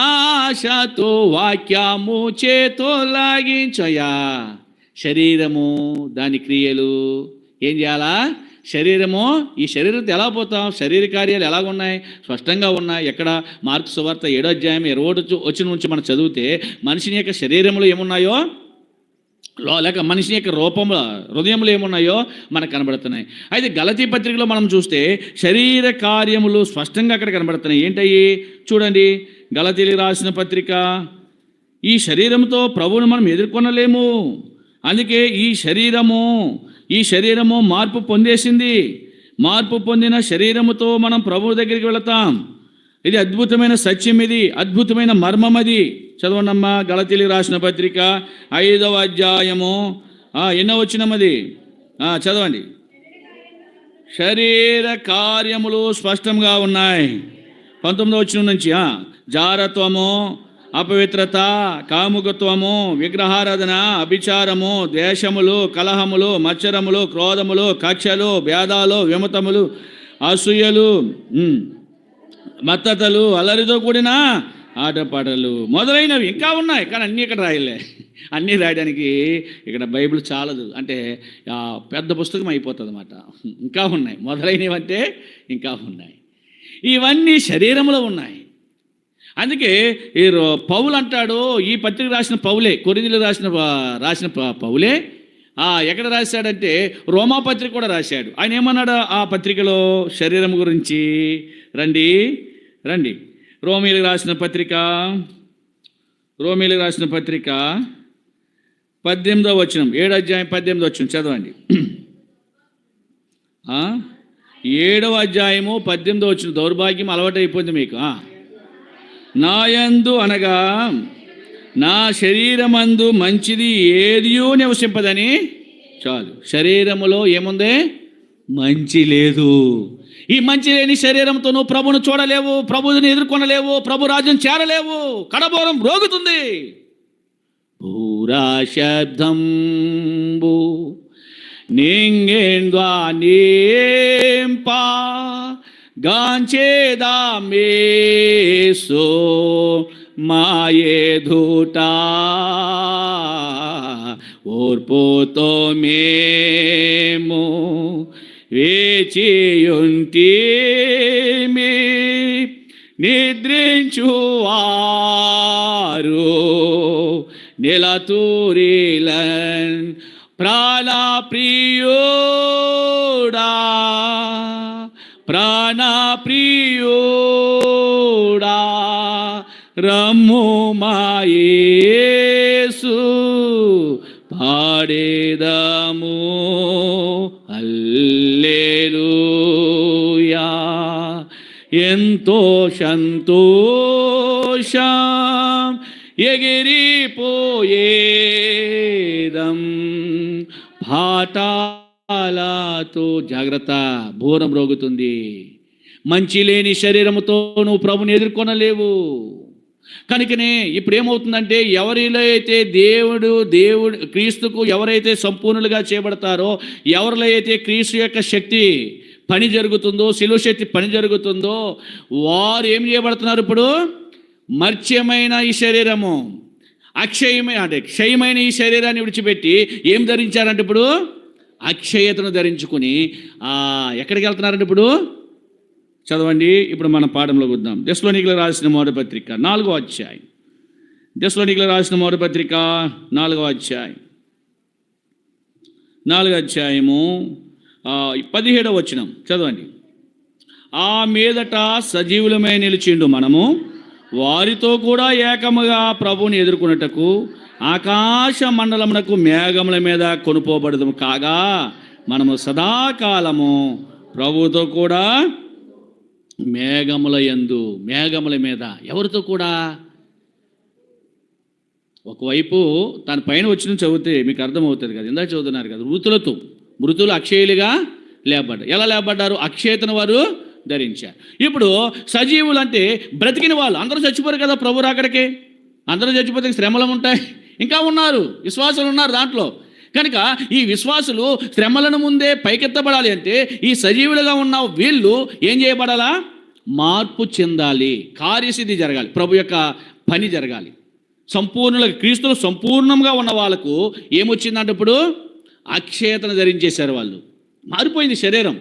ఆశతో వాక్యము చే తొలగించయా. శరీరము దాని క్రియలు ఏం చేయాలా? శరీరము, ఈ శరీరంతో ఎలా పోతాం? శరీర కార్యాలు ఎలాగున్నాయి? స్పష్టంగా ఉన్నాయి. ఎక్కడ? మార్కు సువార్త 7వ అధ్యాయం 20వ వచనం నుంచి మనం చదివితే మనిషిని యొక్క శరీరంలో ఏమున్నాయో లేక మనిషి యొక్క రూపంలో హృదయంలో ఏమున్నాయో మనకు కనబడుతున్నాయి. అయితే గలతీ పత్రికలో మనం చూస్తే శరీర కార్యములు స్పష్టంగా అక్కడ కనబడుతున్నాయి. ఏంటయ్యి? చూడండి, గలతీలకు రాసిన పత్రిక. ఈ శరీరంతో ప్రభువును మనం ఎదుర్కొనలేము. అందుకే ఈ శరీరము మార్పు పొందేసింది. మార్పు పొందిన శరీరముతో మనం ప్రభువు దగ్గరికి వెళతాం. ఇది అద్భుతమైన సత్యం, ఇది అద్భుతమైన మర్మం. అది చదవండమ్మా. గలతీలకు రాసిన పత్రిక 5వ అధ్యాయము ఎన్నో వచనమది చదవండి. శరీర కార్యములు స్పష్టంగా ఉన్నాయి. 19వ వచనం నుంచి జారత్వము, అపవిత్రత, కాముకత్వము, విగ్రహారాధన, అభిచారము, ద్వేషములు, కలహములు, మత్సరములు, క్రోధములు, కక్షలు, భేదాలు, విమతములు, అసూయలు, మత్తతలు, అల్లరితో కూడిన ఆటపాటలు మొదలైనవి ఇంకా ఉన్నాయి. కానీ అన్నీ ఇక్కడ రాయలే. అన్నీ రాయడానికి ఇక్కడ బైబిల్ చాలదు, అంటే పెద్ద పుస్తకం అయిపోతుంది అన్నమాట. ఇంకా ఉన్నాయి, మొదలైనవి అంటే ఇంకా ఉన్నాయి. ఇవన్నీ శరీరంలో ఉన్నాయి. అందుకే ఈ పౌలు అంటాడు, ఈ పత్రిక రాసిన పౌలే, కొరింథీయులకు రాసిన పౌలే ఎక్కడ రాశాడంటే రోమా పత్రిక కూడా రాశాడు. ఆయన ఏమన్నాడు ఆ పత్రికలో శరీరం గురించి? రండి రోమీయులకు రాసిన పత్రిక 18వ వచనం, 7వ అధ్యాయం 18వ వచనం చదవండి. 7వ అధ్యాయము 18వ వచనం. దౌర్భాగ్యం అలవాటు అయిపోయింది మీకు. నాయందు అనగా నా శరీరమందు మంచిది ఏదియూ నివసింపదని. చాలు. శరీరములో ఏముంది? మంచి లేదు. ఈ మంచి లేని శరీరంతో నువ్వు ప్రభును చూడలేవు, ప్రభుని ఎదుర్కొనలేవు, ప్రభు రాజ్యం చేరలేవు. కడబోరం రోగుతుంది. భూరా శబ్దంబు నింగేంద్వా నేంపా గాంచేదామేసో మాయేధూటా ఓర్పోతో మేము వేచియుంటిమి. నిద్రించువారు నిలతూరిలన్ ప్రాణప్రియుడా, ప్రాణప్రియుడా, రమ్ము మా యేసు పాడేదము హల్లెలూయా. ఎంతో సంతోషం ఎగిరిపోయేదం పాఠాలతో. జాగ్రత్త, బోరం రోగుతుంది. మంచి లేని శరీరముతో నువ్వు ప్రభుని ఎదుర్కొనలేవు. కనుకనే ఇప్పుడు ఏమవుతుందంటే, ఎవరిలో అయితే దేవుడు క్రీస్తుకు ఎవరైతే సంపూర్ణులుగా చేయబడతారో, ఎవరిలో అయితే క్రీస్తు యొక్క శక్తి పని జరుగుతుందో, శిలువ శక్తి పని జరుగుతుందో, వారు ఏం చేయబడుతున్నారు? ఇప్పుడు మర్త్యమైన ఈ శరీరము, క్షయమైన ఈ శరీరాన్ని విడిచిపెట్టి ఏం ధరించారంటే ఇప్పుడు అక్షయతను ధరించుకుని ఎక్కడికి వెళ్తున్నారంటే ఇప్పుడు చదవండి. ఇప్పుడు మన పాఠంలో వద్దాం. దెస్సలోనికీయులకు రాసిన మొదటి పత్రిక 4వ అధ్యాయం. దెస్సలోనికీయులకు రాసిన మొదటి పత్రిక 4వ అధ్యాయం, 4వ అధ్యాయము 17వ వచనం చదవండి. ఆ మీదట సజీవులమై నిలిచిండు మనము వారితో కూడా ఏకముగా ప్రభువుని ఎదుర్కొనుటకు ఆకాశ మండలమునకు మేఘముల మీద కొనుపోబడదము కాగా, మనము సదాకాలము ప్రభువుతో కూడా మేఘముల యందు, మేఘముల మీద. ఎవరితో కూడా? ఒకవైపు తన పైన వచ్చిన చదివితే మీకు అర్థమవుతుంది కదా, ఇందాక చదువుతున్నారు కదా, మృతులు అక్షయులుగా లేపబడ్డారు. ఎలా లేపబడ్డారు? అక్షయతను వారు ధరించారు. ఇప్పుడు సజీవులు అంటే బ్రతికిన వాళ్ళు. అందరూ చచ్చిపోరు కదా ప్రభు రాకడికి. అందరూ చచ్చిపోతే శ్రమలు ఉంటాయి. ఇంకా ఉన్నారు, విశ్వాసులు ఉన్నారు దాంట్లో. కనుక ఈ విశ్వాసులు శ్రమలను ముందే పైకెత్తబడాలి అంటే ఈ సజీవులుగా ఉన్న వీళ్ళు ఏం చేయబడాలా? మార్పు చెందాలి, కార్యసిద్ధి జరగాలి, ప్రభు యొక్క పని జరగాలి. సంపూర్ణులుగా క్రీస్తులు సంపూర్ణంగా ఉన్న వాళ్ళకు ఏమొచ్చిందంటే ఇప్పుడు అక్షయతను ధరించేశారు. వాళ్ళు మారిపోయింది శరీరం.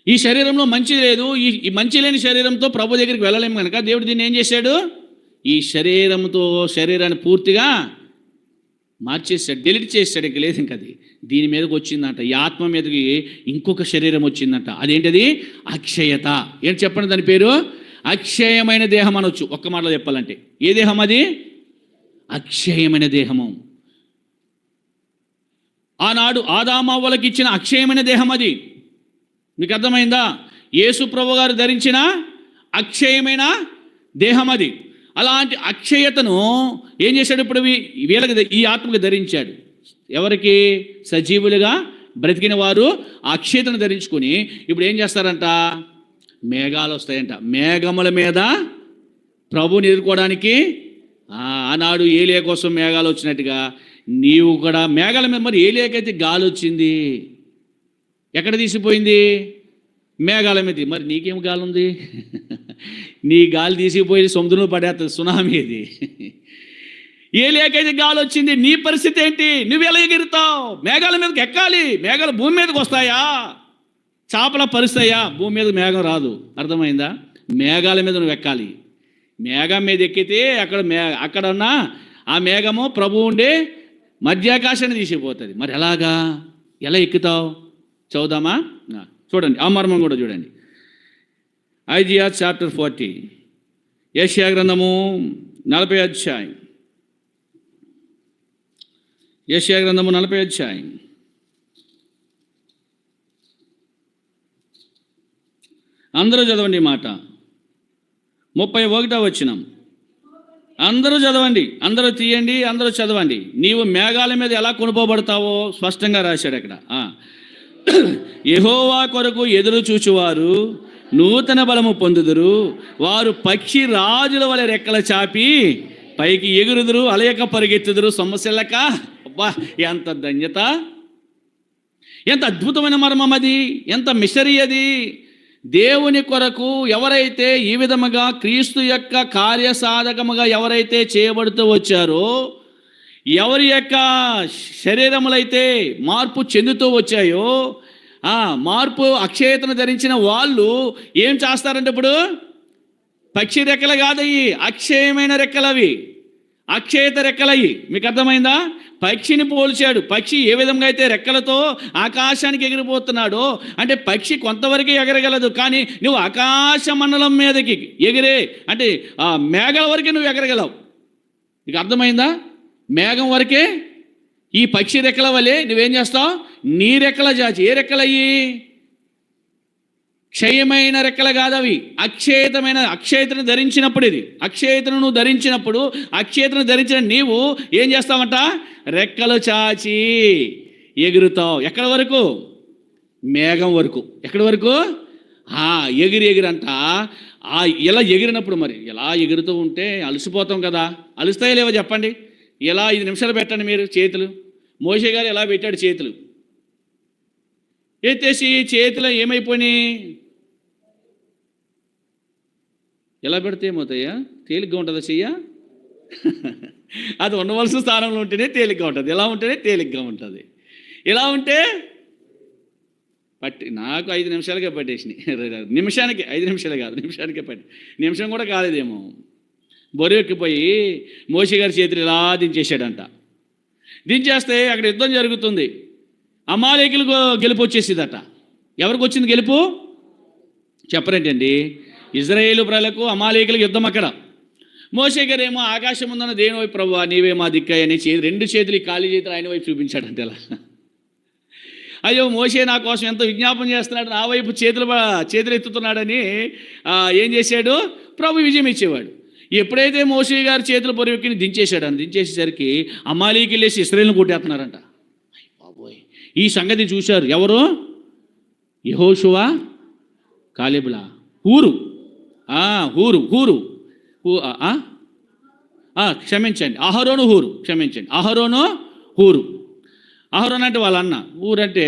ఈ శరీరంలో మంచి లేదు. ఈ మంచి లేని శరీరంతో ప్రభు దగ్గరికి వెళ్ళలేము కనుక దేవుడు దీన్ని ఏం చేశాడు? ఈ శరీరాన్ని పూర్తిగా మార్చేసాడు, డెలిట్ చేసాడు. ఇక లేదు ఇంకది. దీని మీదకి వచ్చిందంట, ఈ ఆత్మ మీదకి ఇంకొక శరీరం వచ్చిందంట. అదేంటది? అక్షయత. ఏంటి చెప్పండి దాని పేరు? అక్షయమైన దేహం అనొచ్చు ఒక్క మాటలో చెప్పాలంటే. ఏ దేహం అది? అక్షయమైన దేహము. ఆనాడు ఆదామవ్వలకు ఇచ్చిన అక్షయమైన దేహం అది. మీకు అర్థమైందా? యేసు ప్రభు గారు ధరించిన అక్షయమైన దేహం అది. అలాంటి అక్షయతను ఏం చేశాడు? ఇప్పుడు వీళ్ళకి, ఈ ఆత్మకి ధరించాడు. ఎవరికి? సజీవులుగా బ్రతికిన వారు ఆ అక్షయతను ధరించుకొని ఇప్పుడు ఏం చేస్తారంట? మేఘాలు వస్తాయంట. మేఘముల మీద ప్రభువుని ఎదుర్కోవడానికి ఆనాడు ఏలియా కోసం మేఘాలు వచ్చినట్టుగా నీవు కూడా మేఘాల మీద. మరి ఏలియాకైతే గాలి వచ్చింది, ఎక్కడ తీసిపోయింది? మేఘాల మీద. మరి నీకేం గాలి ఉంది? నీ గాలి తీసిపోయి సముద్రంలో పడేస్తుంది, సునామీ ఇది. ఏలియాకైతే గాలి వచ్చింది, నీ పరిస్థితి ఏంటి? నువ్వు ఎలా ఎగురుతావు? మేఘాల మీదకి ఎక్కాలి. మేఘాలు భూమి మీదకి వస్తాయా? చేపల పరిస్థితయా? భూమి మీద మేఘం రాదు. అర్థమైందా? మేఘాల మీద నువ్వు ఎక్కాలి. మేఘం మీద ఎక్కితే అక్కడ ఉన్న ఆ మేఘము ప్రభు ఉండి మధ్యాకాశాన్ని తీసిపోతుంది. మరి ఎలాగా? ఎలా ఎక్కుతావు? చదువుదామా? చూడండి, ఆ మర్మం కూడా చూడండి. ఐజియా చాప్టర్ 40, యెషయా గ్రంథము 40వ అధ్యాయం. యెషయా గ్రంథము 40వ అధ్యాయం. అందరూ చదవండి ఈ మాట. 31వ వచనం. అందరూ చదవండి, అందరూ తీయండి, అందరూ చదవండి. నీవు మేఘాల మీద ఎలా కొనుపోబడతావో స్పష్టంగా రాశాడు అక్కడ. యెహోవా కొరకు ఎదురు చూచువారు నూతన బలము పొందుదురు. వారు పక్షి రాజుల వలె రెక్కల చాపి పైకి ఎగురుదురు, అలయక పరిగెత్తుదురు, సొమ్మసిల్లక. అబ్బా, ఎంత ధన్యత, ఎంత అద్భుతమైన మర్మం అది, ఎంత మిషరీ అది. దేవుని కొరకు ఎవరైతే ఈ విధముగా క్రీస్తు యొక్క కార్యసాధకముగా ఎవరైతే చేయబడుతూ వచ్చారో, ఎవరి యొక్క శరీరములైతే మార్పు చెందుతూ వచ్చాయో, మార్పు అక్షయతను ధరించిన వాళ్ళు ఏం చేస్తారంటే ఇప్పుడు పక్షి రెక్కలు కాదయ్యి, అక్షయమైన రెక్కలు అవి, అక్షయత రెక్కలయ్యి. మీకు అర్థమైందా? పక్షిని పోల్చాడు. పక్షి ఏ విధంగా అయితే రెక్కలతో ఆకాశానికి ఎగిరిపోతున్నాడో, అంటే పక్షి కొంతవరకు ఎగరగలదు, కానీ నువ్వు ఆకాశ మండలం మీదకి ఎగిరే అంటే ఆ మేఘాల వరకే నువ్వు ఎగరగలవు. నీకు అర్థమైందా? మేఘం వరకే ఈ పక్షి రెక్కల వలె నువ్వేం చేస్తావు? నీ రెక్కల జాచి. ఏ రెక్కలయ్యి? క్షయమైన రెక్కలు కాదు అవి, అక్షయతమైన. అక్షయతను ధరించినప్పుడు, ఇది అక్షయతను నువ్వు ధరించినప్పుడు, అక్షయతను ధరించిన నీవు ఏం చేస్తావంట? రెక్కలు చాచి ఎగురుతావు. ఎక్కడి వరకు? మేఘం వరకు. ఎక్కడి వరకు? ఎగిరంట. ఇలా ఎగిరినప్పుడు మరి ఎలా ఎగురుతూ ఉంటే అలసిపోతాం కదా. అలుస్తాయో లేవో చెప్పండి. ఇలా 5 నిమిషాలు పెట్టండి మీరు చేతులు. మోషే గారు ఎలా పెట్టాడు చేతులు ఎత్తేసి, చేతిలో ఏమైపోయినాయి? ఎలా పెడితే ఏమవుతాయా? తేలిగ్గా ఉంటుందా చెయ్య? అది ఉండవలసిన స్థానంలో ఉంటేనే తేలిగ్గా ఉంటుంది. ఎలా ఉంటేనే తేలిగ్గా ఉంటుంది. ఇలా ఉంటే నాకు 5 నిమిషాలకే పట్టేసినాయి. నిమిషానికి 5 నిమిషాలే కాదు, నిమిషానికే నిమిషం కూడా కాలేదేమో. బొరెక్కిపోయి మోషే గారి చేతులు ఇలా దించేశాడంట. దించేస్తే అక్కడ యుద్ధం జరుగుతుంది. అమాలేకులకు గెలుపు వచ్చేసిందట. ఎవరికి వచ్చింది గెలుపు? చెప్పరేంటండి? ఇజ్రాయేలు ప్రజలకు అమాలేకులకు యుద్ధం. అక్కడ మోషే గారు ఏమో ఆకాశం ఉందన్న దేవుని వైపు, ప్రభువా నీవే మా దిక్కని 2 చేతులు ఖాళీ చేతులు ఆయన వైపు చూపించాడంటే ఎలా. అయ్యో మోషే నా కోసం ఎంతో విజ్ఞాపన చేస్తున్నాడు, నా వైపు చేతులు ఎత్తుతున్నాడని ఏం చేశాడు? ప్రభు విజయం ఇచ్చేవాడు. ఎప్పుడైతే మోషే గారు చేతులు పొరివెక్కిని దించేశాడని, దించేసేసరికి అమాలీకి లేచి ఇశ్రాయేలును కొట్టేస్తున్నారంట. బాబోయ్, ఈ సంగతి చూశారు ఎవరు? యెహోషువ, కాలేబులా, హూరు క్షమించండి, అహరోను హూరు, క్షమించండి, అహరోను హూరు. అహరోన్ అంటే వాళ్ళ అన్న. ఊరంటే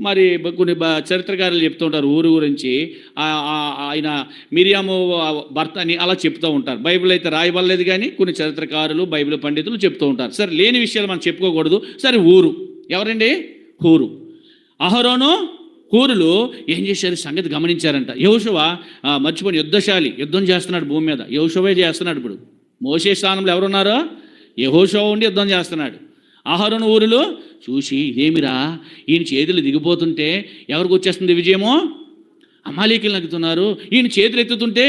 మరి కొన్ని చరిత్రకారులు చెప్తూ ఉంటారు ఊరు గురించి. ఆయన మిరియాము భర్త అని అలా చెప్తూ ఉంటారు. బైబిల్ అయితే రాయబడలేదు, కానీ కొన్ని చరిత్రకారులు, బైబిల్ పండితులు చెప్తూ ఉంటారు. సరే, లేని విషయాలు మనం చెప్పుకోకూడదు. సరే, ఊరు ఎవరండి? హూరు. అహరోను హూరులు ఏం చేశారు? సంగతి గమనించారంట. యెహోషువ మర్చిపోయిన యుద్ధశాలి, యుద్ధం చేస్తున్నాడు భూమి మీద. యెహోషువే చేస్తున్నాడు. ఇప్పుడు మోషే స్థానంలో ఎవరున్నారో? యెహోషువ ఉండి యుద్ధం చేస్తున్నాడు. అహరోను ఊరులు చూసి, ఇదేమిరా ఈయన చేతులు దిగిపోతుంటే ఎవరికి వచ్చేస్తుంది విజయమో? అమాలేకీయులు నగ్గుతున్నారు. ఈయన చేతులు ఎత్తుతుంటే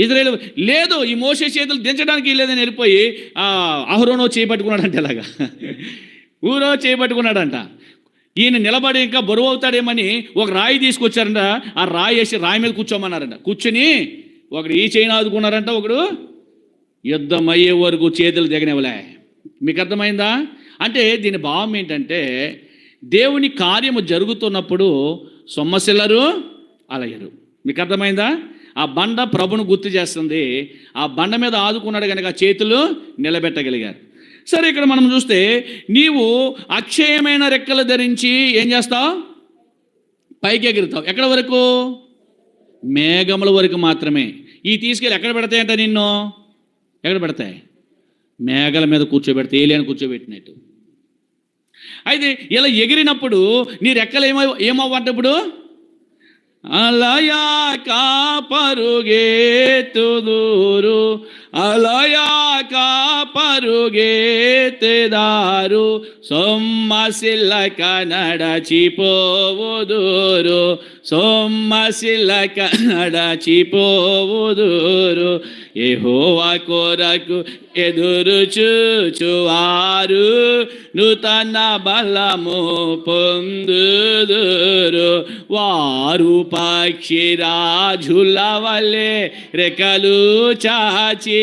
ఇజ్రాయేలు లేదు, ఈ మోషే చేతులు దించడానికి లేదని వెళ్ళిపోయి అహరోనో చేపట్టుకున్నాడంట. ఇలాగా ఊరో చేపట్టుకున్నాడంట. ఈయన నిలబడి ఇంకా బరువు అవుతాడేమని ఒక రాయి తీసుకొచ్చారంట. ఆ రాయి వేసి రాయి మీద కూర్చోమన్నారంట. కూర్చొని ఒకడు ఈ చేయిని ఆదుకున్నారంట, ఒకడు యుద్ధం అయ్యే వరకు చేతులు దిగనివ్వలే. మీకు అర్థమైందా? అంటే దీని భావం ఏంటంటే, దేవుని కార్యము జరుగుతున్నప్పుడు సొమ్మసిల్లరు, అలయరు. మీకు అర్థమైందా? ఆ బండ ప్రభును గుర్తు చేస్తుంది. ఆ బండ మీద ఆదుకున్నాడు కనుక చేతులు నిలబెట్టగలిగారు. సరే, ఇక్కడ మనం చూస్తే నీవు అక్షయమైన రెక్కలు ధరించి ఏం చేస్తావు? పైకి ఎగురుతావు. ఎక్కడ వరకు? మేఘముల వరకు మాత్రమే. ఈ తీసుకెళ్ళి ఎక్కడ పెడతాయంట నిన్ను? ఎక్కడ పెడతాయి? మేఘాల మీద కూర్చోబెడితే, ఏలియాని కూర్చోబెట్టినట్టు. అయితే ఇలా ఎగిరినప్పుడు నీ రెక్కలు ఏమవ్వంటప్పుడు? అలయాక పరుగెత్తుదురు, అలయాక పరుగెత్తెదారు, సొమ్మసిల్లక నడచిపోవుదురు, సొమ్మసిల్లక నడచిపోవుదురు. యెహోవా కొరకు ఎదురు చూచువారు నూతన బలము పొందుదురు. వారు పక్షిరాజుల వలె రెక్కలు చాచి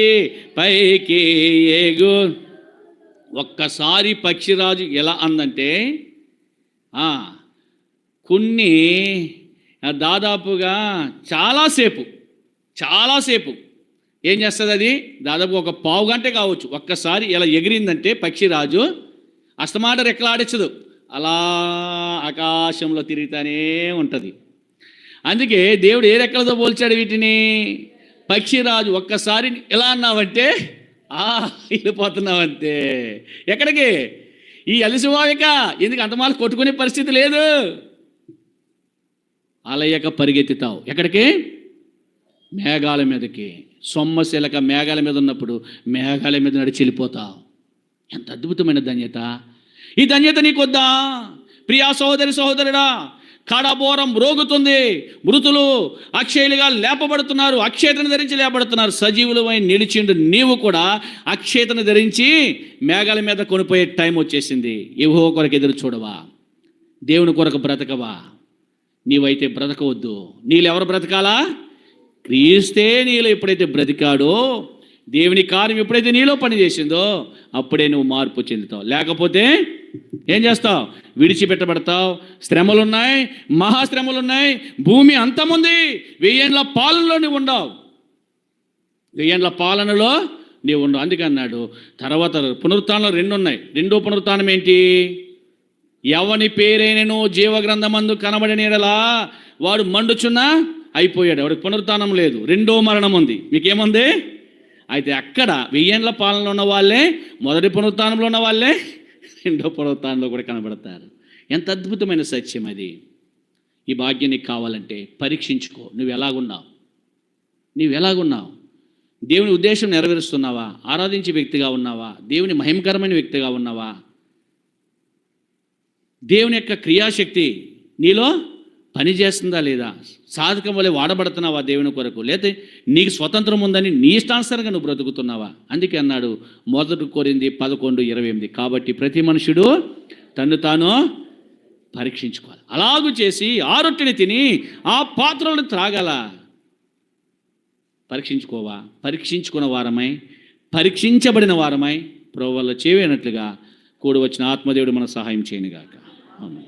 పైకి ఎగు. ఒక్కసారి పక్షిరాజు ఎలా అందంటే, కొన్ని దాదాపుగా చాలాసేపు ఏం చేస్తుంది? అది దాదాపు ఒక పావు గంట కావచ్చు. ఒక్కసారి ఇలా ఎగిరిందంటే పక్షిరాజు అస్తమాట రెక్కలాడించదు, అలా ఆకాశంలో తిరుగుతూనే ఉంటుంది. అందుకే దేవుడు ఏ రెక్కలతో పోల్చాడు వీటిని? పక్షిరాజు. ఒక్కసారి ఎలా అన్నావంటే వెళ్ళిపోతున్నావంతే. ఎక్కడికి? ఈ అలిసిపోవిక. ఎందుకు అంతమాలు కొట్టుకునే పరిస్థితి లేదు. అలయక పరిగెత్తుతావు. ఎక్కడికి? మేఘాల మీదకి. సొమ్మశిలక మేఘాల మీద ఉన్నప్పుడు మేఘాల మీద నడిచి వెళ్ళిపోతావు. ఎంత అద్భుతమైన ధన్యత! ఈ ధన్యత నీకొద్దా? ప్రియా సహోదరి సహోదరుడా, కడబోరం మ్రోగుతుంది, మృతులు అక్షయులుగా లేపబడుతున్నారు, అక్షేతను ధరించి లేపబడుతున్నారు. సజీవులమై నిలిచిండు నీవు కూడా అక్షేతను ధరించి మేఘాల మీద కొనిపోయే టైం వచ్చేసింది. యెహోవా కొరకు ఎదురు చూడవా? దేవుని కొరకు బ్రతకవా? నీవైతే బ్రతకవద్దు. నీళ్ళు ఎవరు బ్రతకాలా? క్రీస్తే నీలో ఎప్పుడైతే బ్రతికాడో, దేవుని కార్యం ఎప్పుడైతే నీలో పనిచేసిందో అప్పుడే నువ్వు మార్పు చెందుతావు. లేకపోతే ఏం చేస్తావు? విడిచిపెట్టబడతావు. శ్రమలున్నాయి, మహాశ్రమలున్నాయి, భూమి అంతముంది, 1000 ఏండ్ల పాలనలో నువ్వు ఉండవు. 1000 ఏండ్ల పాలనలో నీవు ఉండవు. అందుకే అన్నాడు. తర్వాత పునరుత్థానంలో 2 ఉన్నాయి. రెండో పునరుత్థానం ఏంటి? ఎవని పేరైనను జీవగ్రంథమందు కనబడిన యెడల వాడు మండుచున్నా అయిపోయాడు. వాడికి పునరుత్థానం లేదు, రెండో మరణం ఉంది. మీకేముంది? అయితే అక్కడ 1000 ఏండ్ల పాలనలో ఉన్న వాళ్ళే మొదటి పునరుత్థానంలో ఉన్న వాళ్ళే రెండో పునరుత్థానంలో కూడా కనబడతారు. ఎంత అద్భుతమైన సత్యం అది! ఈ భాగ్యం నీకు కావాలంటే పరీక్షించుకో. నువ్వు ఎలాగున్నావు? దేవుని ఉద్దేశం నెరవేరుస్తున్నావా? ఆరాధించే వ్యక్తిగా ఉన్నావా? దేవుని మహిమకరమైన వ్యక్తిగా ఉన్నావా? దేవుని యొక్క క్రియాశక్తి నీలో పనిచేస్తుందా లేదా? సాధకం వల్ల వాడబడుతున్నావా దేవుని కొరకు? లేకపోతే నీకు స్వతంత్రం ఉందని నీ ఇష్టానుసారంగా నువ్వు బ్రతుకుతున్నావా? అందుకే అన్నాడు 1 కొరింథీ 11:28, కాబట్టి ప్రతి మనుషుడు తన్ను తాను పరీక్షించుకోవాలి. అలాగూ చేసి ఆ రొట్టెని తిని ఆ పాత్రలను త్రాగాల. పరీక్షించుకోవా? పరీక్షించుకున్న వారమై, పరీక్షించబడిన వారమై ప్రభువులో చేవేనట్లుగా కూడి వచ్చిన ఆత్మదేవుడు మన సహాయం చేయనుగాక. ఆమేన్.